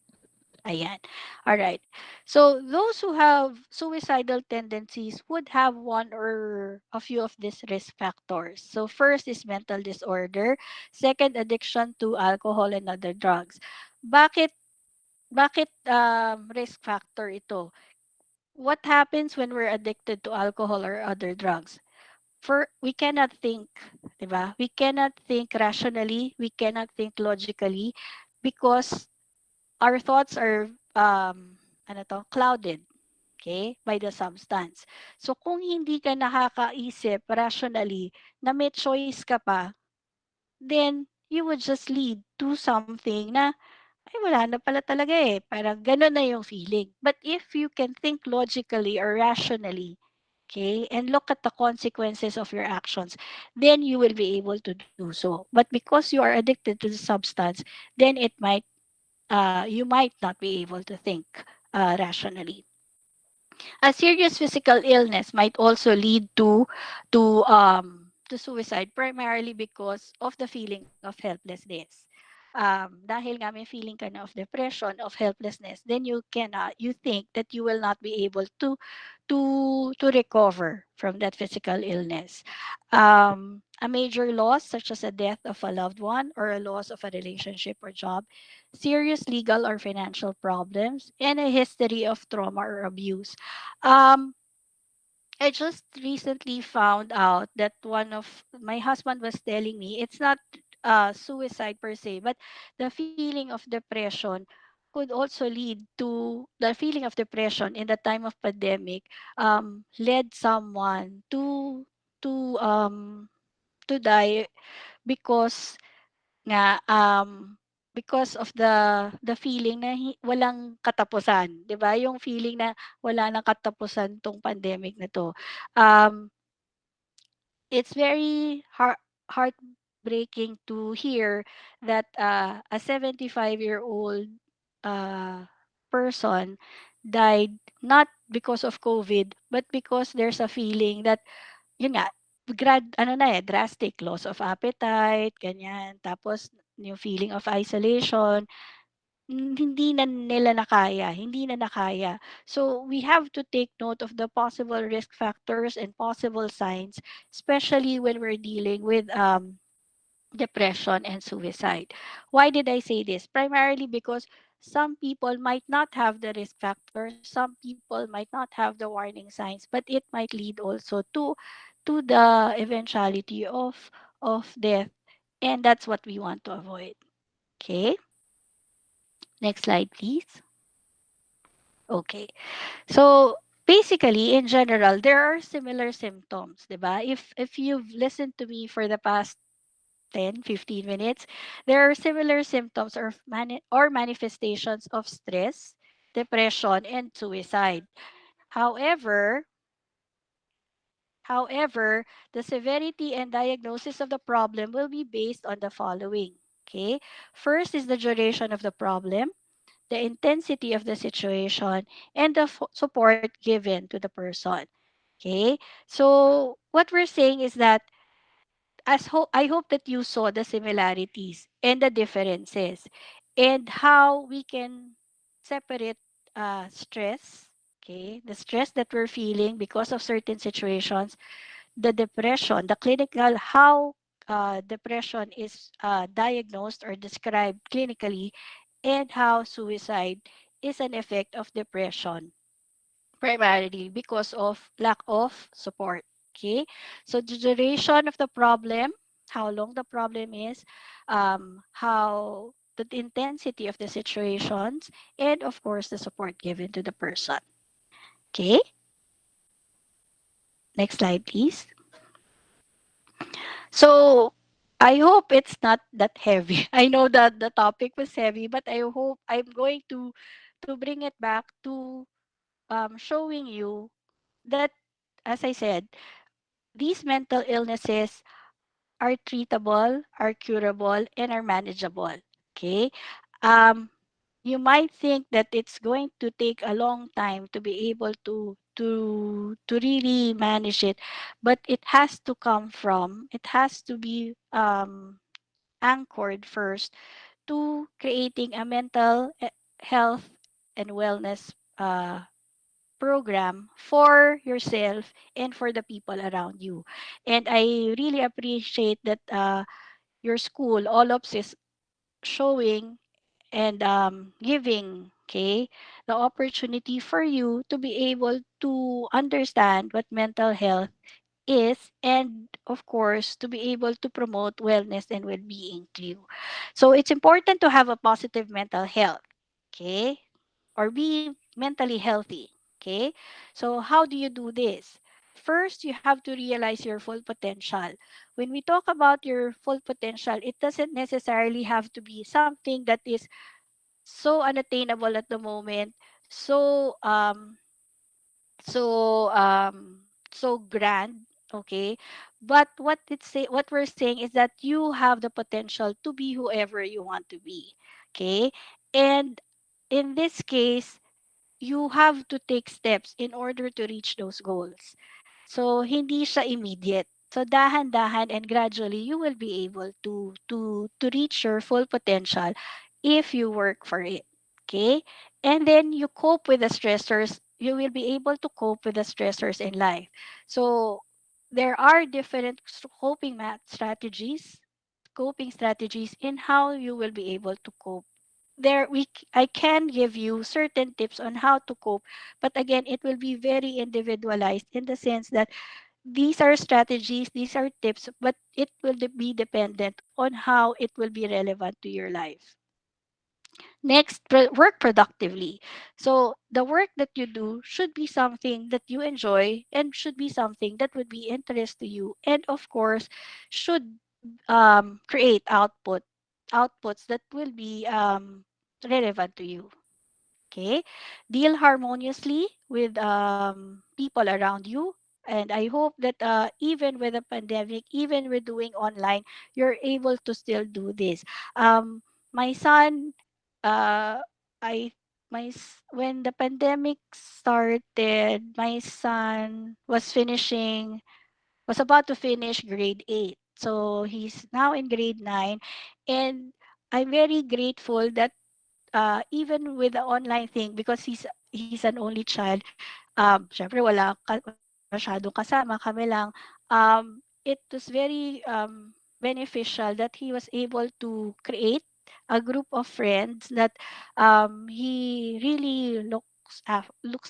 Ayan. All right. So those who have suicidal tendencies would have one or a few of these risk factors. So first is mental disorder, second addiction to alcohol and other drugs. Bakit risk factor ito? What happens when we're addicted to alcohol or other drugs? We cannot think, 'di ba? We cannot think rationally, we cannot think logically because our thoughts are clouded, okay, by the substance. So kung hindi ka nakakaisip rationally na may choice ka pa, then you would just lead to something na ay wala na pala talaga eh. Parang ganun na yung feeling. But if you can think logically or rationally, okay, and look at the consequences of your actions, then you will be able to do so. But because you are addicted to the substance, then you might not be able to think rationally. A serious physical illness might also lead to suicide, primarily because of the feeling of helplessness. dahil nga may feeling ka na of depression, of helplessness, then you think that you will not be able to recover from that physical illness. A major loss, such as a death of a loved one or a loss of a relationship or job, serious legal or financial problems, and a history of trauma or abuse. Um, I just recently found out that one of my husband was telling me it's not suicide per se, but the feeling of depression could also lead to the feeling of depression in the time of pandemic led someone to to die because nga because of the feeling na walang katapusan, 'di ba? Yung feeling na wala nang katapusan 'tong pandemic na 'to. Um, it's very heartbreaking to hear that a 75-year-old uh, person died not because of COVID, but because there's a feeling that, yun nga, drastic loss of appetite, ganyan. Tapos, yung feeling of isolation, hindi na nila nakaya, hindi na nakaya. So, we have to take note of the possible risk factors and possible signs, especially when we're dealing with depression and suicide. Why did I say this? Primarily because some people might not have the risk factors, some people might not have the warning signs, but it might lead also to the eventuality of death, and that's what we want to avoid. Okay? Next slide, please. Okay. So, basically, in general, there are similar symptoms, 'di ba? If you've listened to me for the past 10-15 minutes, there are similar symptoms or manifestations of stress, depression, and suicide. However, however, the severity and diagnosis of the problem will be based on the following. Okay? First is the duration of the problem, the intensity of the situation, and the support given to the person. Okay? So, what we're saying is that I hope that you saw the similarities and the differences and how we can separate stress, okay, the stress that we're feeling because of certain situations, the depression, the clinical, how depression is diagnosed or described clinically, and how suicide is an effect of depression primarily because of lack of support. Okay, so the duration of the problem, how long the problem is, how the intensity of the situations, and of course the support given to the person. Okay, next slide, please. So I hope it's not that heavy. I know that the topic was heavy, but I hope I'm going to bring it back to showing you that, as I said, these mental illnesses are treatable, are curable, and are manageable. Okay. Um, you might think that it's going to take a long time to be able to really manage it, but it has to come from, it has to be anchored first to creating a mental health and wellness program for yourself and for the people around you. And I really appreciate that your school, OLOPS, is showing and giving, okay, the opportunity for you to be able to understand what mental health is, and of course to be able to promote wellness and well-being to you. So it's important to have a positive mental health, okay, or be mentally healthy. Okay. So, how do you do this? First, you have to realize your full potential. When we talk about your full potential, it doesn't necessarily have to be something that is so unattainable at the moment, so so grand, okay? But what we're saying is that you have the potential to be whoever you want to be, okay? And in this case, you have to take steps in order to reach those goals. So, hindi siya immediate. So dahan-dahan and gradually you will be able to reach your full potential if you work for it. Okay? And then you cope with the stressors. You will be able to cope with the stressors in life. So there are different coping strategies in how you will be able to cope. I can give you certain tips on how to cope, but again it will be very individualized in the sense that these are strategies, these are tips, but it will be dependent on how it will be relevant to your life. Next, work productively. So, the work that you do should be something that you enjoy and should be something that would be interest to you. And of course, should create outputs that will be relevant to you. Okay, deal harmoniously with people around you. And I hope that even with the pandemic, even with doing online, you're able to still do this. My son, uh, I when the pandemic started, my son was about to finish grade 8. So he's now in grade 9, and I'm very grateful that even with the online thing, because he's an only child, syempre masyadong kasama, kami lang. It was very beneficial that he was able to create a group of friends that he really looks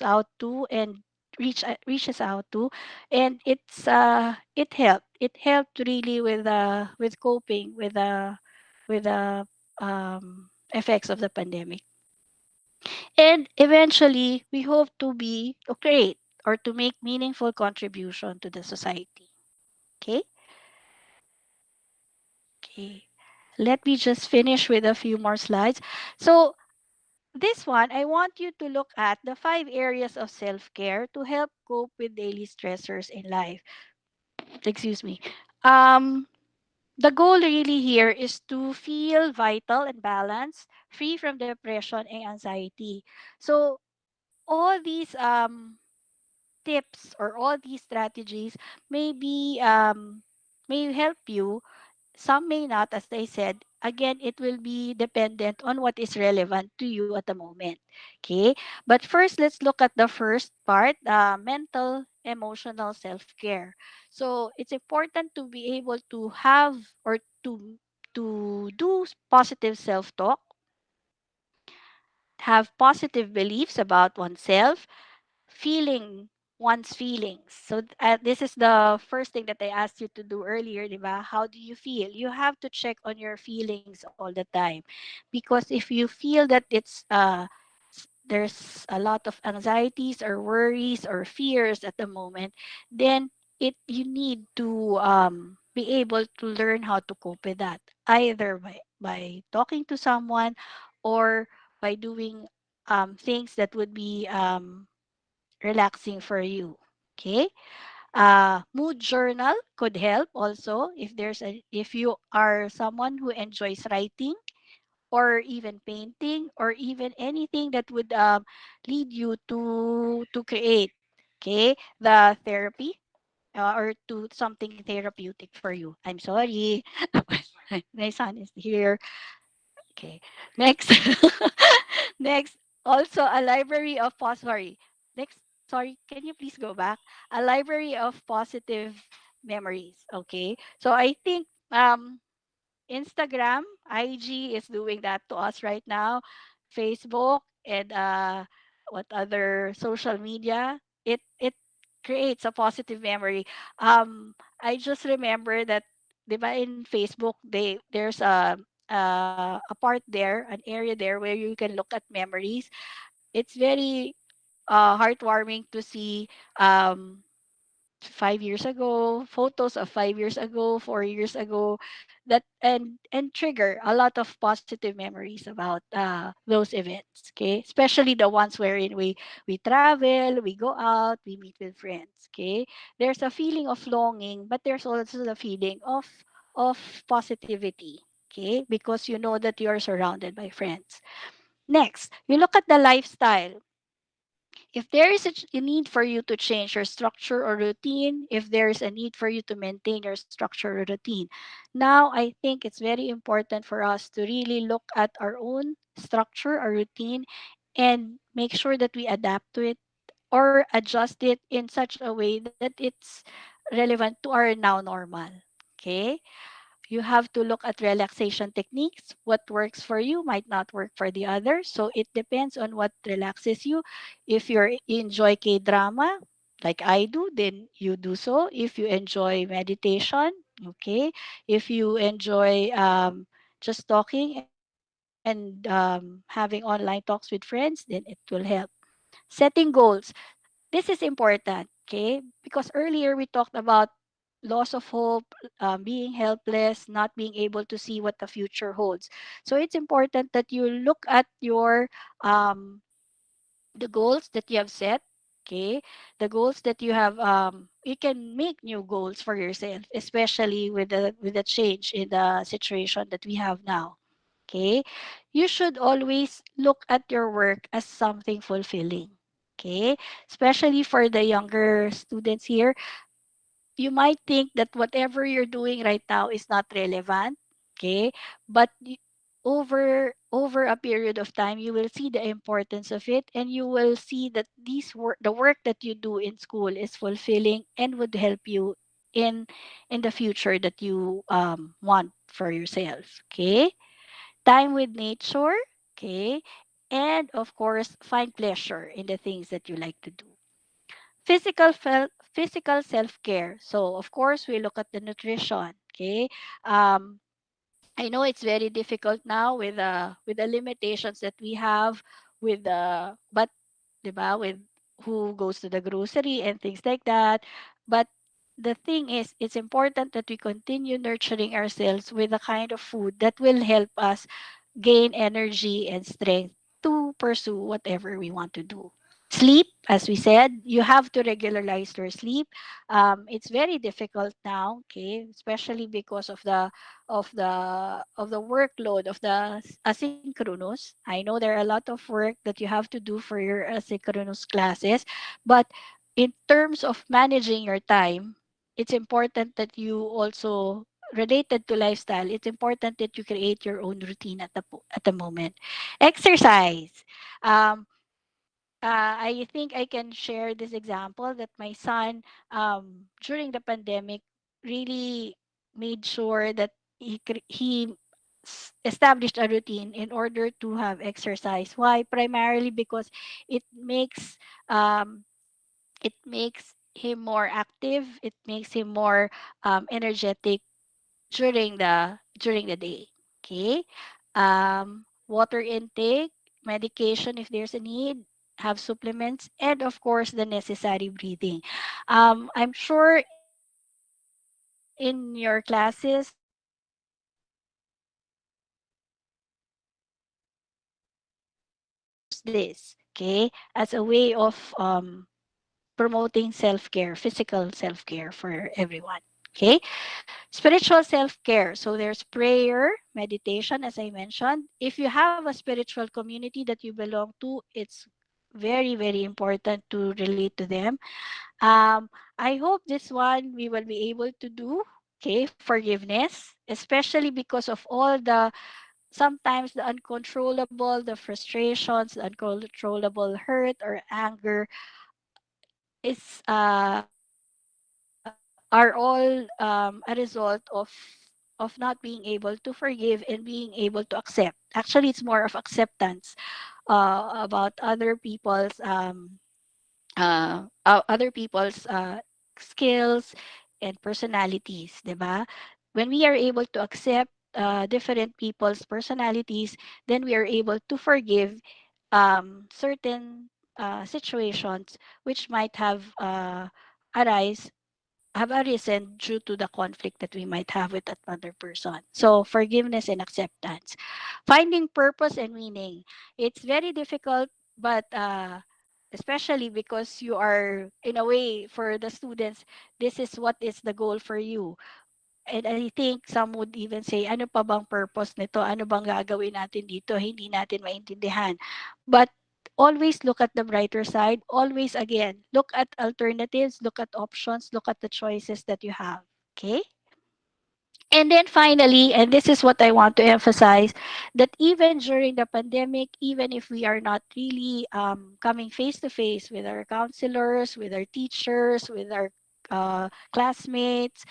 out to and reaches out to, and it helped really with coping with the effects of the pandemic. And eventually, we hope to create or to make meaningful contribution to the society. Okay? Okay. Let me just finish with a few more slides. So, this one, I want you to look at the 5 areas of self-care to help cope with daily stressors in life. Excuse me. Um, the goal really here is to feel vital and balanced, free from depression and anxiety. So, all these tips or all these strategies may be may help you, some may not, as I said. Again, it will be dependent on what is relevant to you at the moment. Okay, but first let's look at the first part, mental emotional self-care. So it's important to be able to have or to do positive self-talk, have positive beliefs about oneself, feeling one's feelings. So this is the first thing that I asked you to do earlier, di ba? How do you feel? You have to check on your feelings all the time, because if you feel that there's a lot of anxieties or worries or fears at the moment, then it you need to be able to learn how to cope with that, either by talking to someone or by doing things that would be relaxing for you. Okay. Mood journal could help also if you are someone who enjoys writing or even painting or even anything that would lead you to create. Okay. The therapy or to something therapeutic for you. I'm sorry. My son is here. Okay. Next. Next. Also a library of sorry. Next. Sorry. Can you please go back? A library of positive memories. Okay. So I think Instagram, IG is doing that to us right now. Facebook and what other social media? It creates a positive memory. I just remember that, 'di ba, in Facebook there's a part there, an area there where you can look at memories. It's very heartwarming to see 5 years ago, photos of 5 years ago, 4 years ago, that and trigger a lot of positive memories about those events. Okay, especially the ones wherein we travel, we go out, we meet with friends. Okay, there's a feeling of longing, but there's also the feeling of positivity. Okay, because you know that you are surrounded by friends. Next, you look at the lifestyle. If there is a need for you to change your structure or routine, if there is a need for you to maintain your structure or routine, now I think it's very important for us to really look at our own structure or routine and make sure that we adapt to it or adjust it in such a way that it's relevant to our now normal. Okay? You have to look at relaxation techniques. What works for you might not work for the other. So it depends on what relaxes you. If you enjoy K drama, like I do, then you do so. If you enjoy meditation, okay. If you enjoy just talking and having online talks with friends, then it will help. Setting goals. This is important, okay? Because earlier we talked about loss of hope, being helpless, not being able to see what the future holds. So it's important that you look at your um, the goals that you have set. Okay, the goals that you have, you can make new goals for yourself, especially with the change in the situation that we have now. Okay, you should always look at your work as something fulfilling. Okay, especially for the younger students here, you might think that whatever you're doing right now is not relevant, okay, but over a period of time you will see the importance of it, and you will see that the work that you do in school is fulfilling and would help you in in the future that you want for yourself. Okay, time with nature. Okay, and of course find pleasure in the things that you like to do. Physical self-care. So of course we look at the nutrition. Okay. Um, I know it's very difficult now with the limitations that we have with the but 'di ba, with who goes to the grocery and things like that. But the thing is, it's important that we continue nurturing ourselves with the kind of food that will help us gain energy and strength to pursue whatever we want to do. Sleep, as we said, you have to regularize your sleep. It's very difficult now, okay, especially because of the workload of the asynchronous. I know there are a lot of work that you have to do for your asynchronous classes, but in terms of managing your time, it's important that you also related to lifestyle, it's important that you create your own routine at at the moment. Exercise. Um, I think I can share this example that my son, during the pandemic, really made sure that he established a routine in order to have exercise. Why? Primarily because it makes um, it makes him more active. It makes him more energetic during the day. Okay. Water intake, medication if there's a need, have supplements, and of course the necessary breathing. I'm sure in your classes use this, okay, as a way of promoting self-care, physical self-care for everyone. Okay. Spiritual self-care. So there's prayer, meditation, as I mentioned. If you have a spiritual community that you belong to, it's very, very important to relate to them. I hope this one we will be able to do. Okay, forgiveness, especially because of all the sometimes the uncontrollable, the frustrations, the uncontrollable hurt or anger is are all a result of not being able to forgive and being able to accept. Actually, it's more of acceptance about other people's skills and personalities, 'di ba? When we are able to accept different people's personalities, then we are able to forgive certain situations which might arise have arisen due to the conflict that we might have with that other person. So forgiveness and acceptance. Finding purpose and meaning. It's very difficult, but especially because you are, in a way, for the students, this is what is the goal for you. And I think some would even say, ano pa bang purpose nito? Ano bang gagawin natin dito? Hindi natin maintindihan. But always look at the brighter side. Always, again, look at alternatives, look at options, look at the choices that you have. Okay? And then finally, and this is what I want to emphasize, that even during the pandemic, even if we are not really coming face to face with our counselors, with our teachers, with our classmates,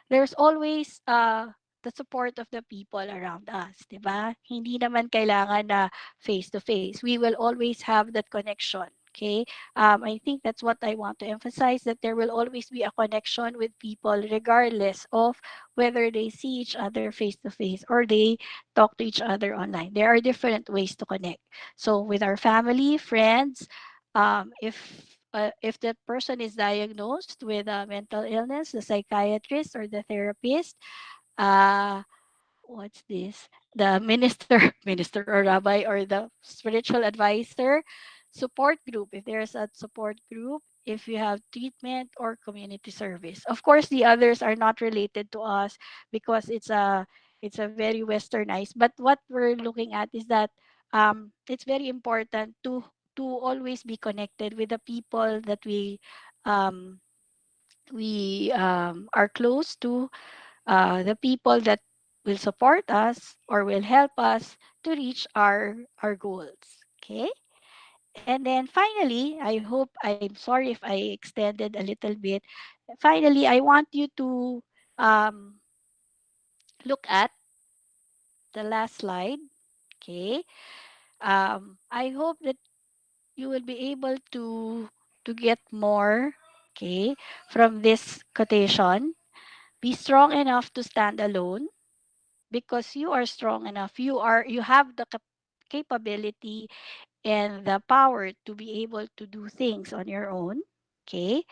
there's always the support of the people around us, 'di ba? Hindi naman kailangan na face to face. We will always have that connection. Okay. I think that's what I want to emphasize, that there will always be a connection with people regardless of whether they see each other face to face or they talk to each other online. There are different ways to connect. So with our family, friends, if that person is diagnosed with a mental illness, the psychiatrist or the therapist, uh, what's this? The minister, minister or rabbi or the spiritual advisor, support group. If there's a support group, if you have treatment or community service. Of course, the others are not related to us because it's a very westernized. But what we're looking at is that it's very important to always be connected with the people that we are close to, the people that will support us or will help us to reach our goals. Okay. And then finally, I hope, I'm sorry if I extended a little bit. Finally, I want you to um, look at the last slide. Okay. I hope that you will be able to get more, okay, from this quotation. Be strong enough to stand alone, because you are strong enough. You have the capability and the power to be able to do things on your own. Okay.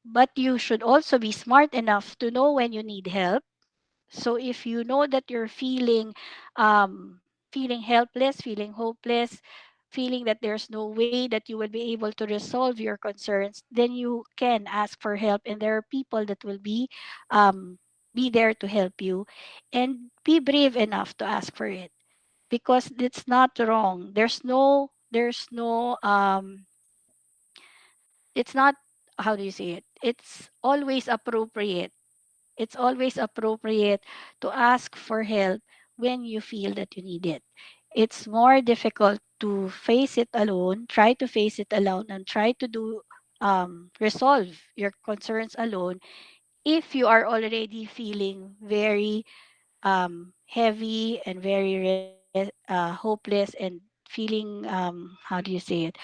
But you should also be smart enough to know when you need help. So if you know that you're feeling helpless, feeling hopeless, feeling that there's no way that you will be able to resolve your concerns, then you can ask for help, and there are people that will be there to help you, and be brave enough to ask for it, because it's not wrong. It's not, how do you say it? It's always appropriate. It's always appropriate to ask for help when you feel that you need it. It's more difficult to face it alone, try to face it alone, and try to resolve your concerns alone if you are already feeling very heavy and very hopeless and feeling, how do you say it?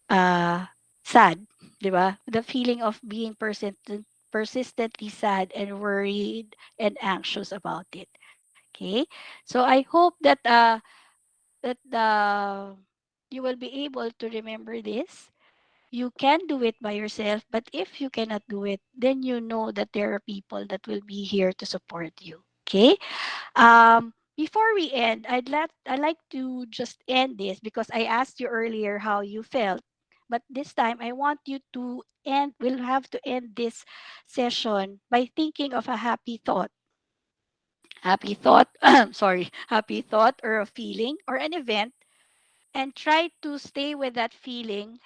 uh, Sad, di ba? The feeling of being persistently sad and worried and anxious about it. Okay, so I hope that you will be able to remember this. You can do it by yourself, but if you cannot do it, then you know that there are people that will be here to support you. Okay. Before we end, I'd like to just end this because I asked you earlier how you felt. But this time I want you to end, we'll have to end this session by thinking of a happy thought. Happy thought, sorry, happy thought or a feeling or an event, and try to stay with that feeling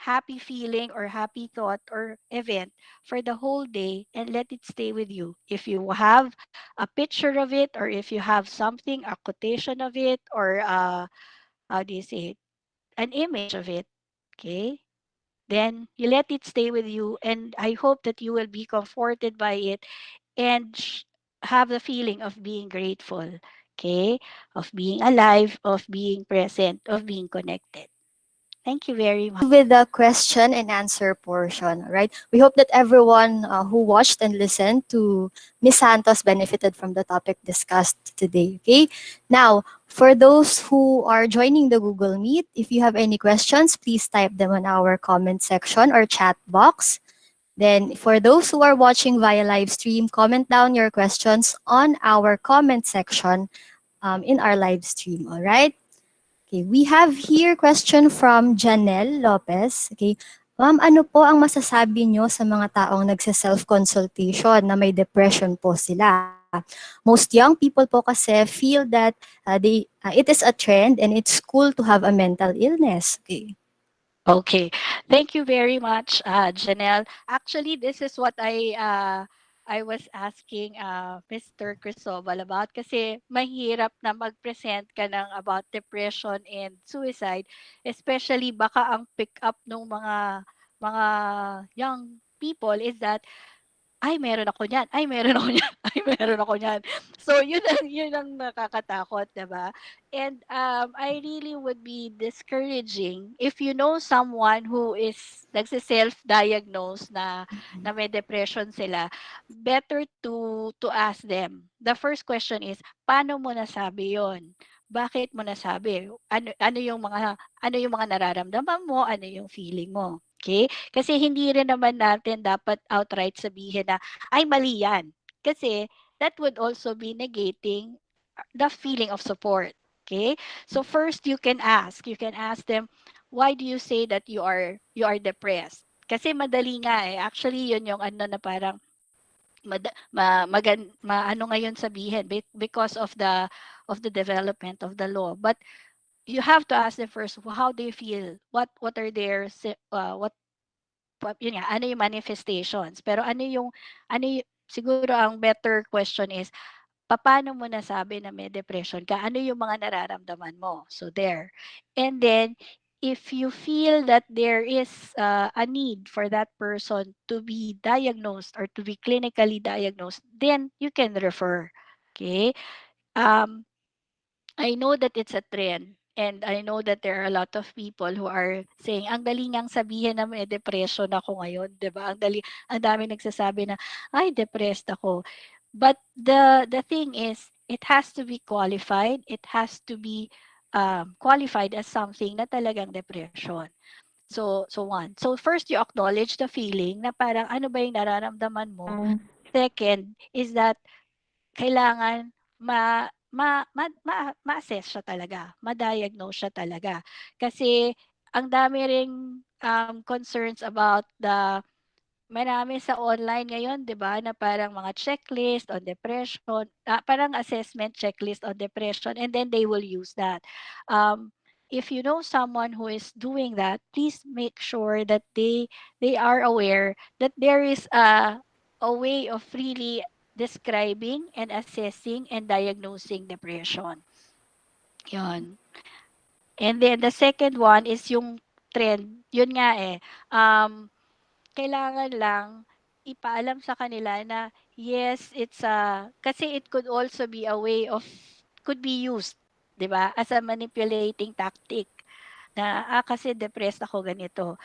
or happy thought or event for the whole day, and let it stay with you. If you have a picture of it, or if you have something, a quotation of it, or how do you say it, an image of it, okay? Then you let it stay with you, and I hope that you will be comforted by it, and have the feeling of being grateful, okay? Of being alive, of being present, of being connected. Thank you very much. With the question and answer portion, right? We hope that everyone who watched and listened to Miss Santos benefited from the topic discussed today. Okay. Now, for those who are joining the Google Meet, if you have any questions, please type them on our comment section or chat box. Then, for those who are watching via live stream, comment down your questions on our comment section in our live stream. All right. Okay, we have here question from Janelle Lopez. Okay, ma'am, ano po ang masasabi nyo sa mga taong nagsa-self-consultation na may depression po sila? Most young people po kasi feel that it is a trend and it's cool to have a mental illness. Okay. Okay. Thank you very much, Janelle. Actually, this is what I was asking Mr. Cristobal about kasi mahirap na mag-present ka ng about depression and suicide, especially baka ang pick up ng mga young people is that ay meron ako niyan, ay meron ako niyan, ay meron ako niyan. So yun ang nakakatakot, 'di ba? And I really would be discouraging if you know someone who is nagse-self-diagnose na may depression sila, better to ask them. The first question is, paano mo nasabi 'yon? Bakit mo nasabi? Ano yung mga nararamdaman mo? Ano yung feeling mo? Okay? Kasi hindi rin naman natin dapat outright sabihin na, ay mali yan. Kasi that would also be negating the feeling of support. Okay? So first you can ask them, why do you say that you are depressed? Kasi madali nga eh. Actually, yun yung ano na parang ano ngayon sabihin because of the development of the law. But you have to ask them first, how do you feel? What are their yun nga, ano yung manifestations. Pero siguro ang better question is, paano mo nasabi na may depression ka? Ano yung mga nararamdaman mo? So there. And then, if you feel that there is a need for that person to be diagnosed or to be clinically diagnosed, then you can refer. Okay? Um, I know that it's a trend and I know that there are a lot of people who are saying, ang dali ngang sabihin na may depression ako ngayon, 'di ba? Ang dami nagsasabi na, ay, depressed ako. But the thing is, it has to be qualified. It has to be qualified as something na talagang depression. So one. So first you acknowledge the feeling na parang ano ba yung nararamdaman mo. Second is that kailangan ma-assess siya talaga, ma-diagnose siya talaga. Kasi ang dami ring concerns about marami sa online ngayon, 'di ba, na parang mga checklist on depression, parang assessment checklist on depression and then they will use that. If you know someone who is doing that, please make sure that they are aware that there is a way of really describing and assessing and diagnosing depression. Yun. And then the second one is yung trend. Yun nga eh. Kailangan lang ipaalam sa kanila na yes, kasi it could also be a way of, could be used, 'di ba? As a manipulating tactic na kasi depressed ako ganito.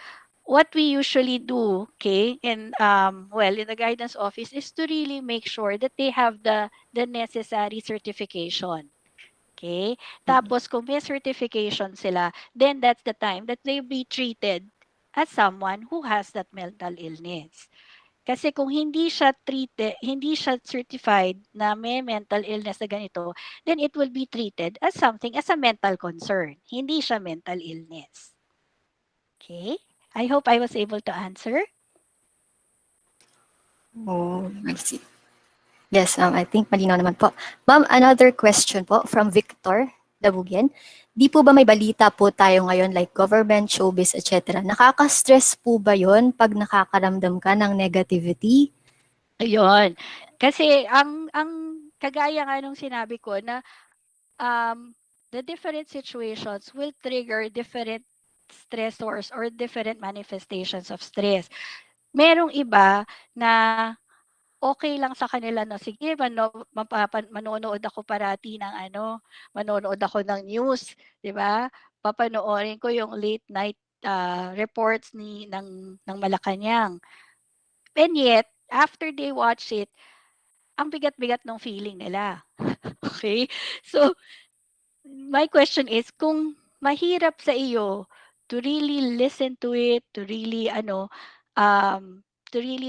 What we usually do, okay, and well, in the guidance office is to really make sure that they have the necessary certification. Okay? Tapos kung may certification sila, then that's the time that they be treated as someone who has that mental illness. Kasi kung hindi siya certified na may mental illness na ganito, then it will be treated as something, as a mental concern. Hindi siya mental illness. Okay? I hope I was able to answer. Oh, I see. Yes, I think malinaw naman po. Ma'am, another question po from Victor Dabugyan. Di po ba may balita po tayo ngayon like government, showbiz, etc. Nakaka-stress po ba yon pag nakakaramdam ka ng negativity? Ayun. Kasi ang kagaya nga nung sinabi ko na the different situations will trigger different stressors or different manifestations of stress. Merong iba na okay lang sa kanila na sige manonood ako parati ng manonood ako ng news, 'di ba? Papanoorin ko yung late night reports ng Malacanang. And yet, after they watch it, ang bigat-bigat ng feeling nila. Okay? So, my question is, kung mahirap sa iyo to really listen to it, to really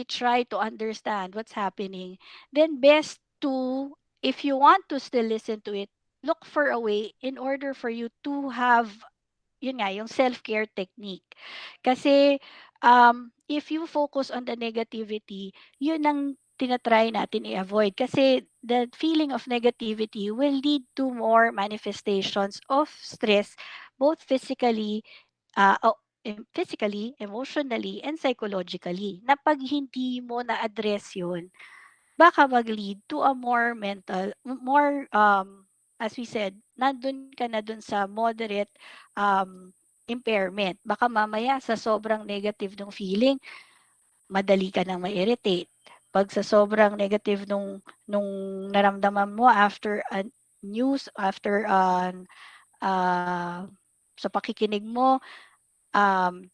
try to understand what's happening, then best to, if you want to still listen to it, look for a way in order for you to have, yun nga, yung self-care technique. Kasi, if you focus on the negativity, yun ang tinatry natin i-avoid. Kasi the feeling of negativity will lead to more manifestations of stress, both physically, physically, emotionally, and psychologically. Na pag hindi mo na-address yun, baka mag-lead to a more mental, more, as we said, nandun ka na dun sa moderate um, impairment. Baka mamaya sa sobrang negative ng feeling, madali ka nang ma-irritate. Pag sa sobrang negative nung naramdaman mo after a news, after sa pakikinig mo, um,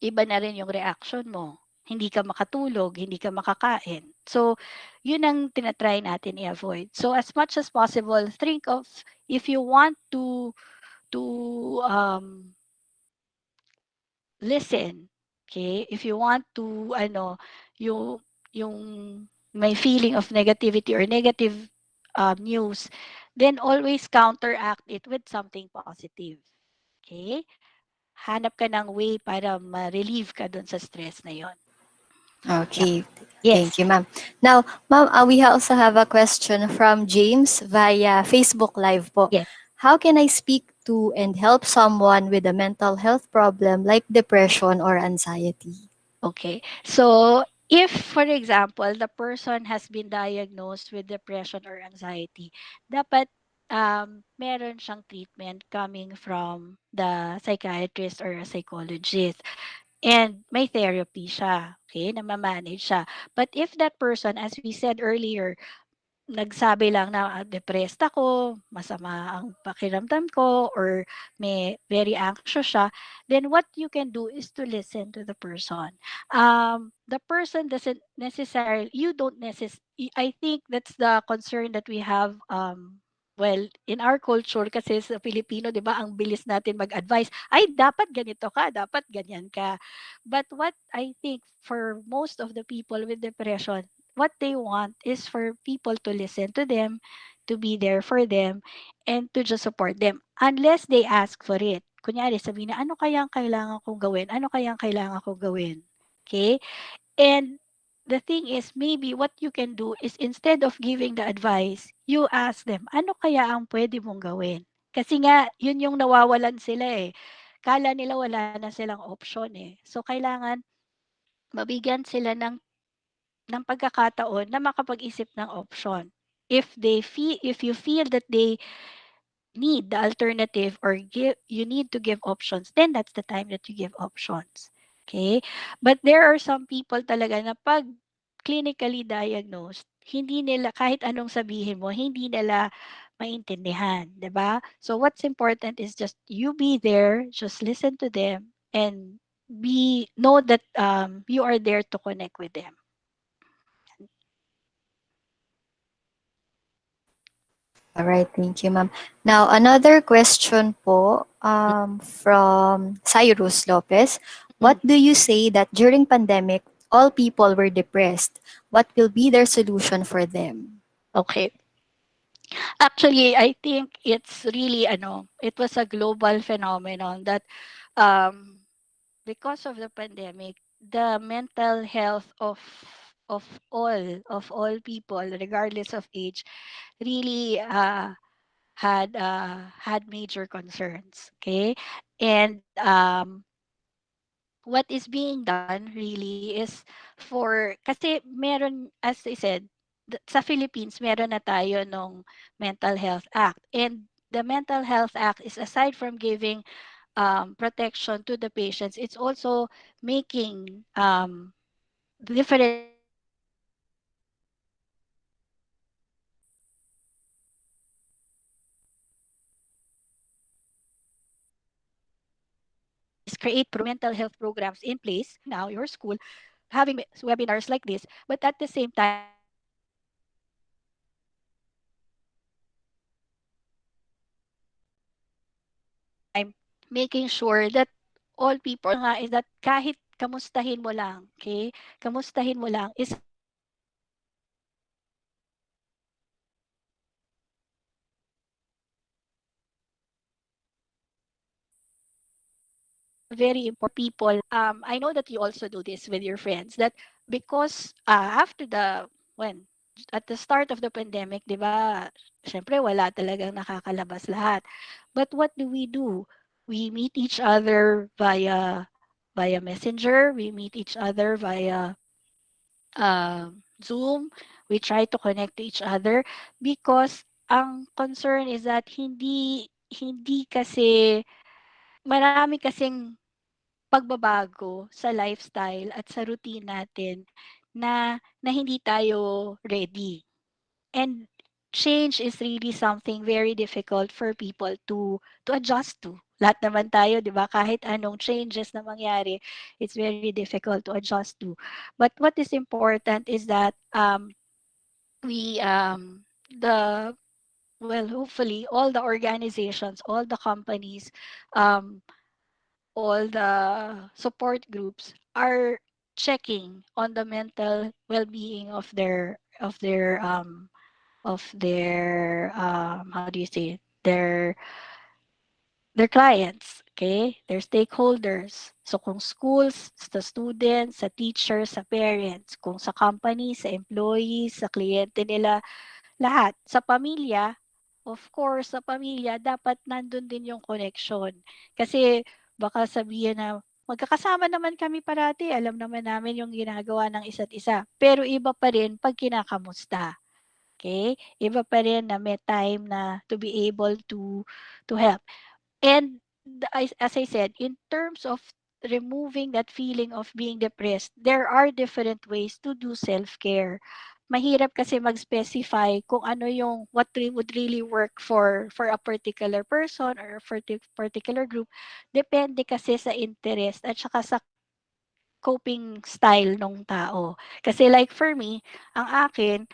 iba na rin yung reaction mo. Hindi ka makatulog, hindi ka makakain. So, yun ang tinatry natin i-avoid. So, as much as possible, think of if you want to listen, okay? If you want to yung yung may feeling of negativity or negative news, then always counteract it with something positive. Okay? Hanap ka ng way para ma-relieve ka dun sa stress na yon. Yeah. Okay. Thank Yes. you, ma'am. Now, ma'am, we also have a question from James via Facebook Live po. Yes. How can I speak to and help someone with a mental health problem like depression or anxiety? Okay. So, if, for example, the person has been diagnosed with depression or anxiety, dapat meron siyang treatment coming from the psychiatrist or a psychologist. And may therapy siya, okay, na ma-manage siya. But if that person, as we said earlier, nagsabi lang na, depressed ako, masama ang pakiramdam ko, or may very anxious siya, then what you can do is to listen to the person. The person doesn't necessarily, you don't necessarily, I think that's the concern that we have, well, in our culture kasi sa Filipino, 'di ba, ang bilis natin mag-advise, ay dapat ganito ka, dapat ganyan ka. But what I think for most of the people with depression, what they want is for people to listen to them, to be there for them, and to just support them. Unless they ask for it. Kunyari, sabihin na, ano kaya ang kailangan kong gawin? Ano kaya ang kailangan kong gawin? Okay? And the thing is, maybe what you can do is instead of giving the advice, you ask them, ano kaya ang pwede mong gawin? Kasi nga, yun yung nawawalan sila eh. Kala nila wala na silang option eh. So, kailangan mabigyan sila ng pagkakataon na makapag-isip ng option. If you feel that they need the alternative or you need to give options, then that's the time that you give options. Okay? But there are some people talaga na pag clinically diagnosed, hindi nila kahit anong sabihin mo, hindi nila maintindihan, 'di ba? So what's important is just you be there, just listen to them and know that you are there to connect with them. All right, thank you, ma'am. Now, another question po from Cyrus Lopez. What do you say that during pandemic, all people were depressed? What will be their solution for them? Okay. Actually, I think it's really it was a global phenomenon that um because of the pandemic, the mental health of all people regardless of age really had major concerns, okay? And what is being done really is kasi meron, as I said, sa Philippines meron na tayo nung Mental Health Act, and the Mental Health Act is, aside from giving protection to the patients, it's also making different programs in place now your school having webinars like this, but at the same time making sure that all people nga is that kahit kamustahin mo lang, okay? Kamustahin mo lang is very important people. I know that you also do this with your friends, that because after when at the start of the pandemic, 'di ba? Syempre wala talagang nakakalabas lahat. But what do? we meet each other via messenger, we meet each other via Zoom. We try to connect to each other because ang concern is that hindi kasi marami kasing pagbabago sa lifestyle at sa routine natin na hindi tayo ready. And change is really something very difficult for people to adjust to. Lahat naman tayo, 'di ba? Kahit anong changes na mangyari, it's very difficult to adjust to. But what is important is that we the well, hopefully all the organizations, all the companies, um all the support groups are checking on the mental well-being of their how do you say it? Their clients, okay? Their stakeholders. So kung schools, sa students, sa teachers, sa parents, kung sa company, sa employees, sa kliyente nila, lahat. Sa pamilya, of course, sa pamilya, dapat nandun din yung connection. Kasi baka sabihin na, magkakasama naman kami parati, alam naman namin yung ginagawa ng isa't isa. Pero iba pa rin pag kinakamusta. Okay? Iba pa rin na may time na to be able to help. And as I said, in terms of removing that feeling of being depressed, there are different ways to do self-care. Mahirap kasi mag-specify kung ano yung would really work for a particular person or for particular group. Depende kasi sa interest at saka sa coping style ng tao. Kasi like for me, ang akin,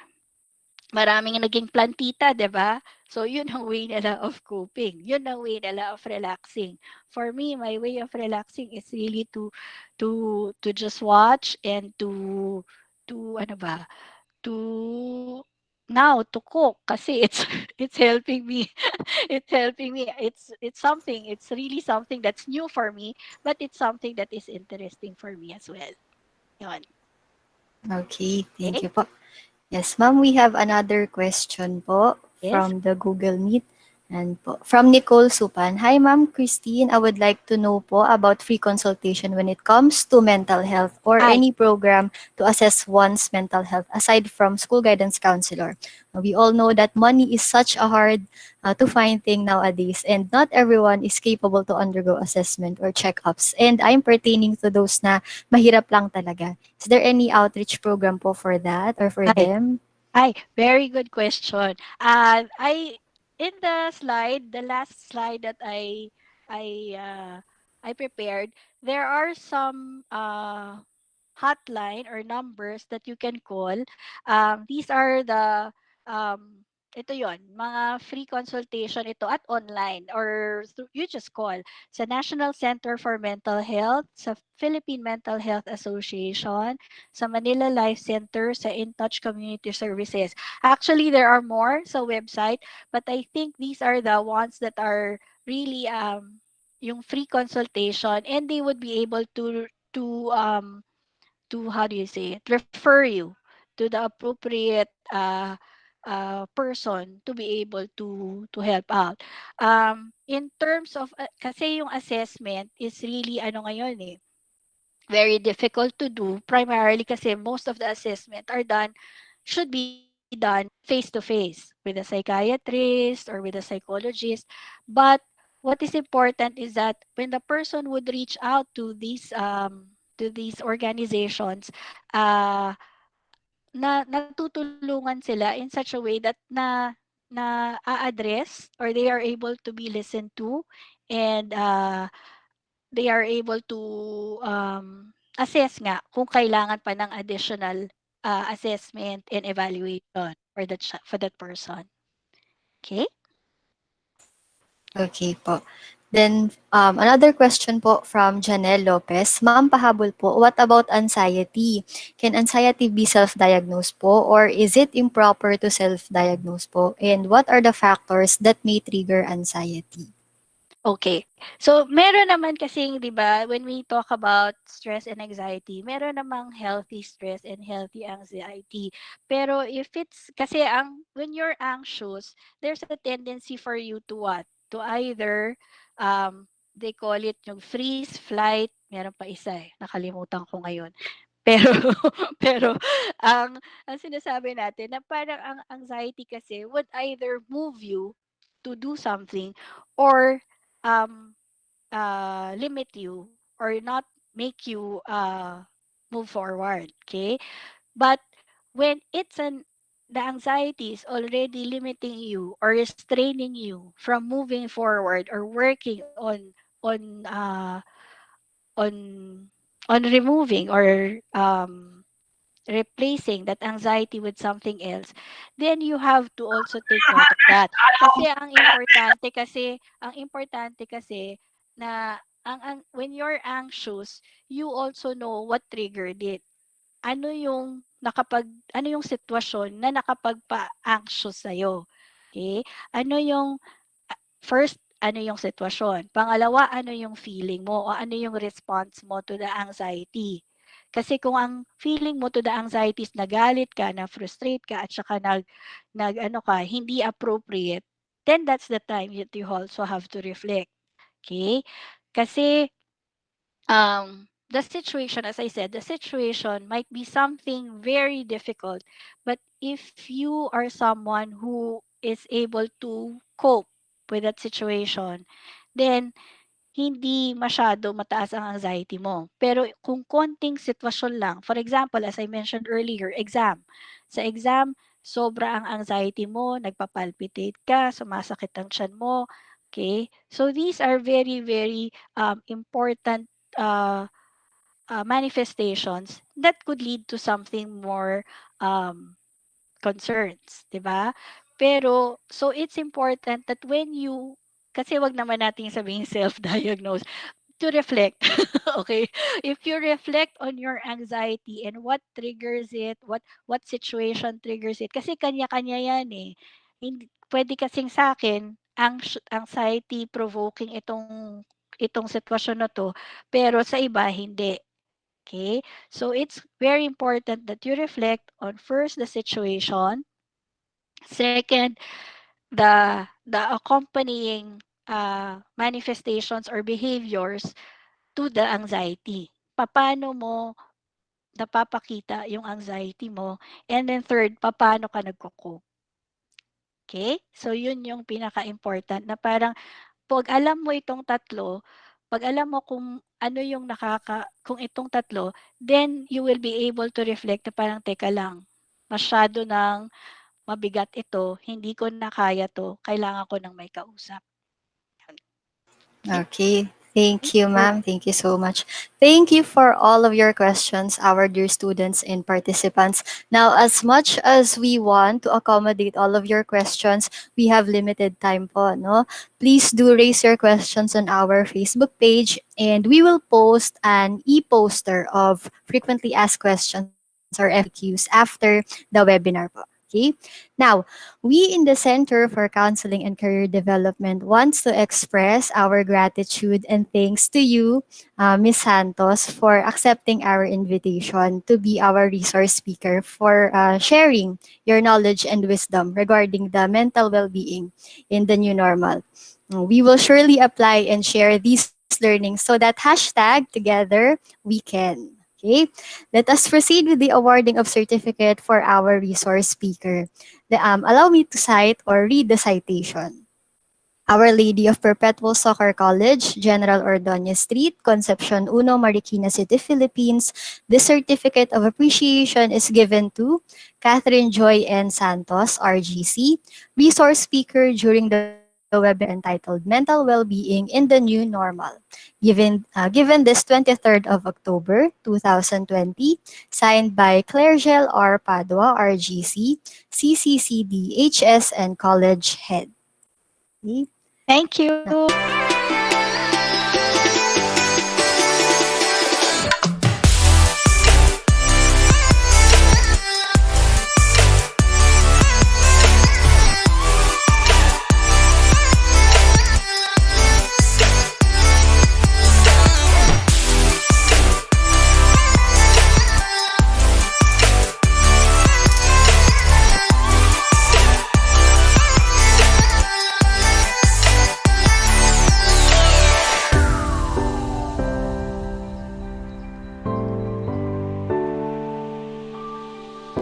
maraming naging plantita, 'di ba? So, yun ang way nila of coping. Yun ang way nila of relaxing. For me, my way of relaxing is really to just watch and to ano ba? To now to cook kasi it's it's helping me. It's helping me. It's really something that's new for me, but it's something that is interesting for me as well. Yun. Okay, thank Okay? you po. Yes, ma'am, we have another question po Yes. from the Google Meet. And po, from Nicole Supan. Hi, Ma'am Christine. I would like to know po about free consultation when it comes to mental health or Ay, any program to assess one's mental health aside from school guidance counselor. We all know that money is such a hard to find thing nowadays, and not everyone is capable to undergo assessment or checkups. And I'm pertaining to those na mahirap lang talaga. Is there any outreach program po for that or for ay. them? Hi, very good question. I in the slide, the last slide that I uh, I prepared, there are some hotline or numbers that you can call. These are the ito yon, mga free consultation ito at online or you just call sa National Center for Mental Health, sa Philippine Mental Health Association, sa Manila Life Center, sa In Touch Community Services. Actually, there are more sa website, but I think these are the ones that are really yung free consultation, and they would be able to how do you say it, refer you to the appropriate person to be able to help out. In terms of kasi yung assessment is really ano ngayon very difficult to do, primarily kasi most of the assessment are done should be done face to face with a psychiatrist or with a psychologist. But what is important is that when the person would reach out to these organizations, uh, na natutulungan sila in such a way that na a-address or they are able to be listened to, and they are able to assess nga kung kailangan pa ng additional assessment and evaluation for that person. Okay? Okay po. Then, another question po from Janelle Lopez. Ma'am, pahabol po, what about anxiety? Can anxiety be self-diagnosed po or is it improper to self-diagnose po? And what are the factors that may trigger anxiety? Okay. So, meron naman kasing, di ba, when we talk about stress and anxiety, meron namang healthy stress and healthy anxiety. Pero if it's, kasi when you're anxious, there's a tendency for you to what? To either um, they call it yung freeze, flight, meron pa isa eh, nakalimutan ko ngayon. Pero pero ang sinasabi natin na parang ang anxiety kasi would either move you to do something or um limit you or not make you move forward, okay? But when the anxiety is already limiting you or restraining you from moving forward or working on on on removing or replacing that anxiety with something else, then you have to also take note of that. Kasi ang importante kasi na when you're anxious, you also know what triggered it. Ano yung ano yung sitwasyon na nakapagpa-anxious sa'yo. Okay? Ano yung first, ano yung sitwasyon? Pangalawa, ano yung feeling mo o ano yung response mo to the anxiety? Kasi kung ang feeling mo to the anxiety is nagalit ka, na-frustrate ka, at saka ano ka, hindi appropriate, then that's the time that you also have to reflect. Okay? Kasi the situation, as I said, the situation might be something very difficult, but if you are someone who is able to cope with that situation, then hindi masyado mataas ang anxiety mo. Pero kung konting sitwasyon lang, for example, as I mentioned earlier, exam. Sa exam, sobra ang anxiety mo, nagpapalpitate ka, sumasakit ang tiyan mo. Okay? So these are very, very important uh, manifestations that could lead to something more um, concerns, 'di ba? Pero so it's important that when you kasi wag naman nating sabihin self-diagnose, to reflect. Okay? If you reflect on your anxiety and what triggers it, what situation triggers it kasi kanya-kanya 'yan eh. Hindi pwede kasing sa akin anxiety provoking itong sitwasyon na 'to, pero sa iba hindi. Okay? So it's very important that you reflect on first the situation, second the accompanying manifestations or behaviors to the anxiety. Paano mo napapakita yung anxiety mo, and then third, paano ka nagko-cope. Okay? So yun yung pinaka-important na parang 'pag alam mo itong tatlo, 'pag alam mo kung ano yung kung itong tatlo, then you will be able to reflect na parang, "Teka lang, masyado ng mabigat ito, hindi ko na kaya 'to, kailangan ko ng may kausap." Okay? Okay. Thank you, Good. ma'am. Thank you so much. Thank you for all of your questions, our dear students and participants. Now, as much as we want to accommodate all of your questions, we have limited time po, no? Please do raise your questions on our Facebook page, and we will post an e-poster of frequently asked questions or FAQs after the webinar po. Okay? Now, we in the Center for Counseling and Career Development wants to express our gratitude and thanks to you, Ms. Santos, for accepting our invitation to be our resource speaker for sharing your knowledge and wisdom regarding the mental well-being in the new normal. We will surely apply and share these learnings so that hashtag together we can. Okay, let us proceed with the awarding of certificate for our resource speaker. Allow me to cite or read the citation. Our Lady of Perpetual Soccer College, General Ordonez Street, Concepcion Uno, Marikina City, Philippines. This certificate of appreciation is given to Katherine Joy N. Santos, RGC, resource speaker during the webinar entitled Mental Well-Being in the New Normal, given this 23rd of October 2020, signed by Clairgel R. Padua, RGC, CCCD, HS, and College Head. Okay. Thank you.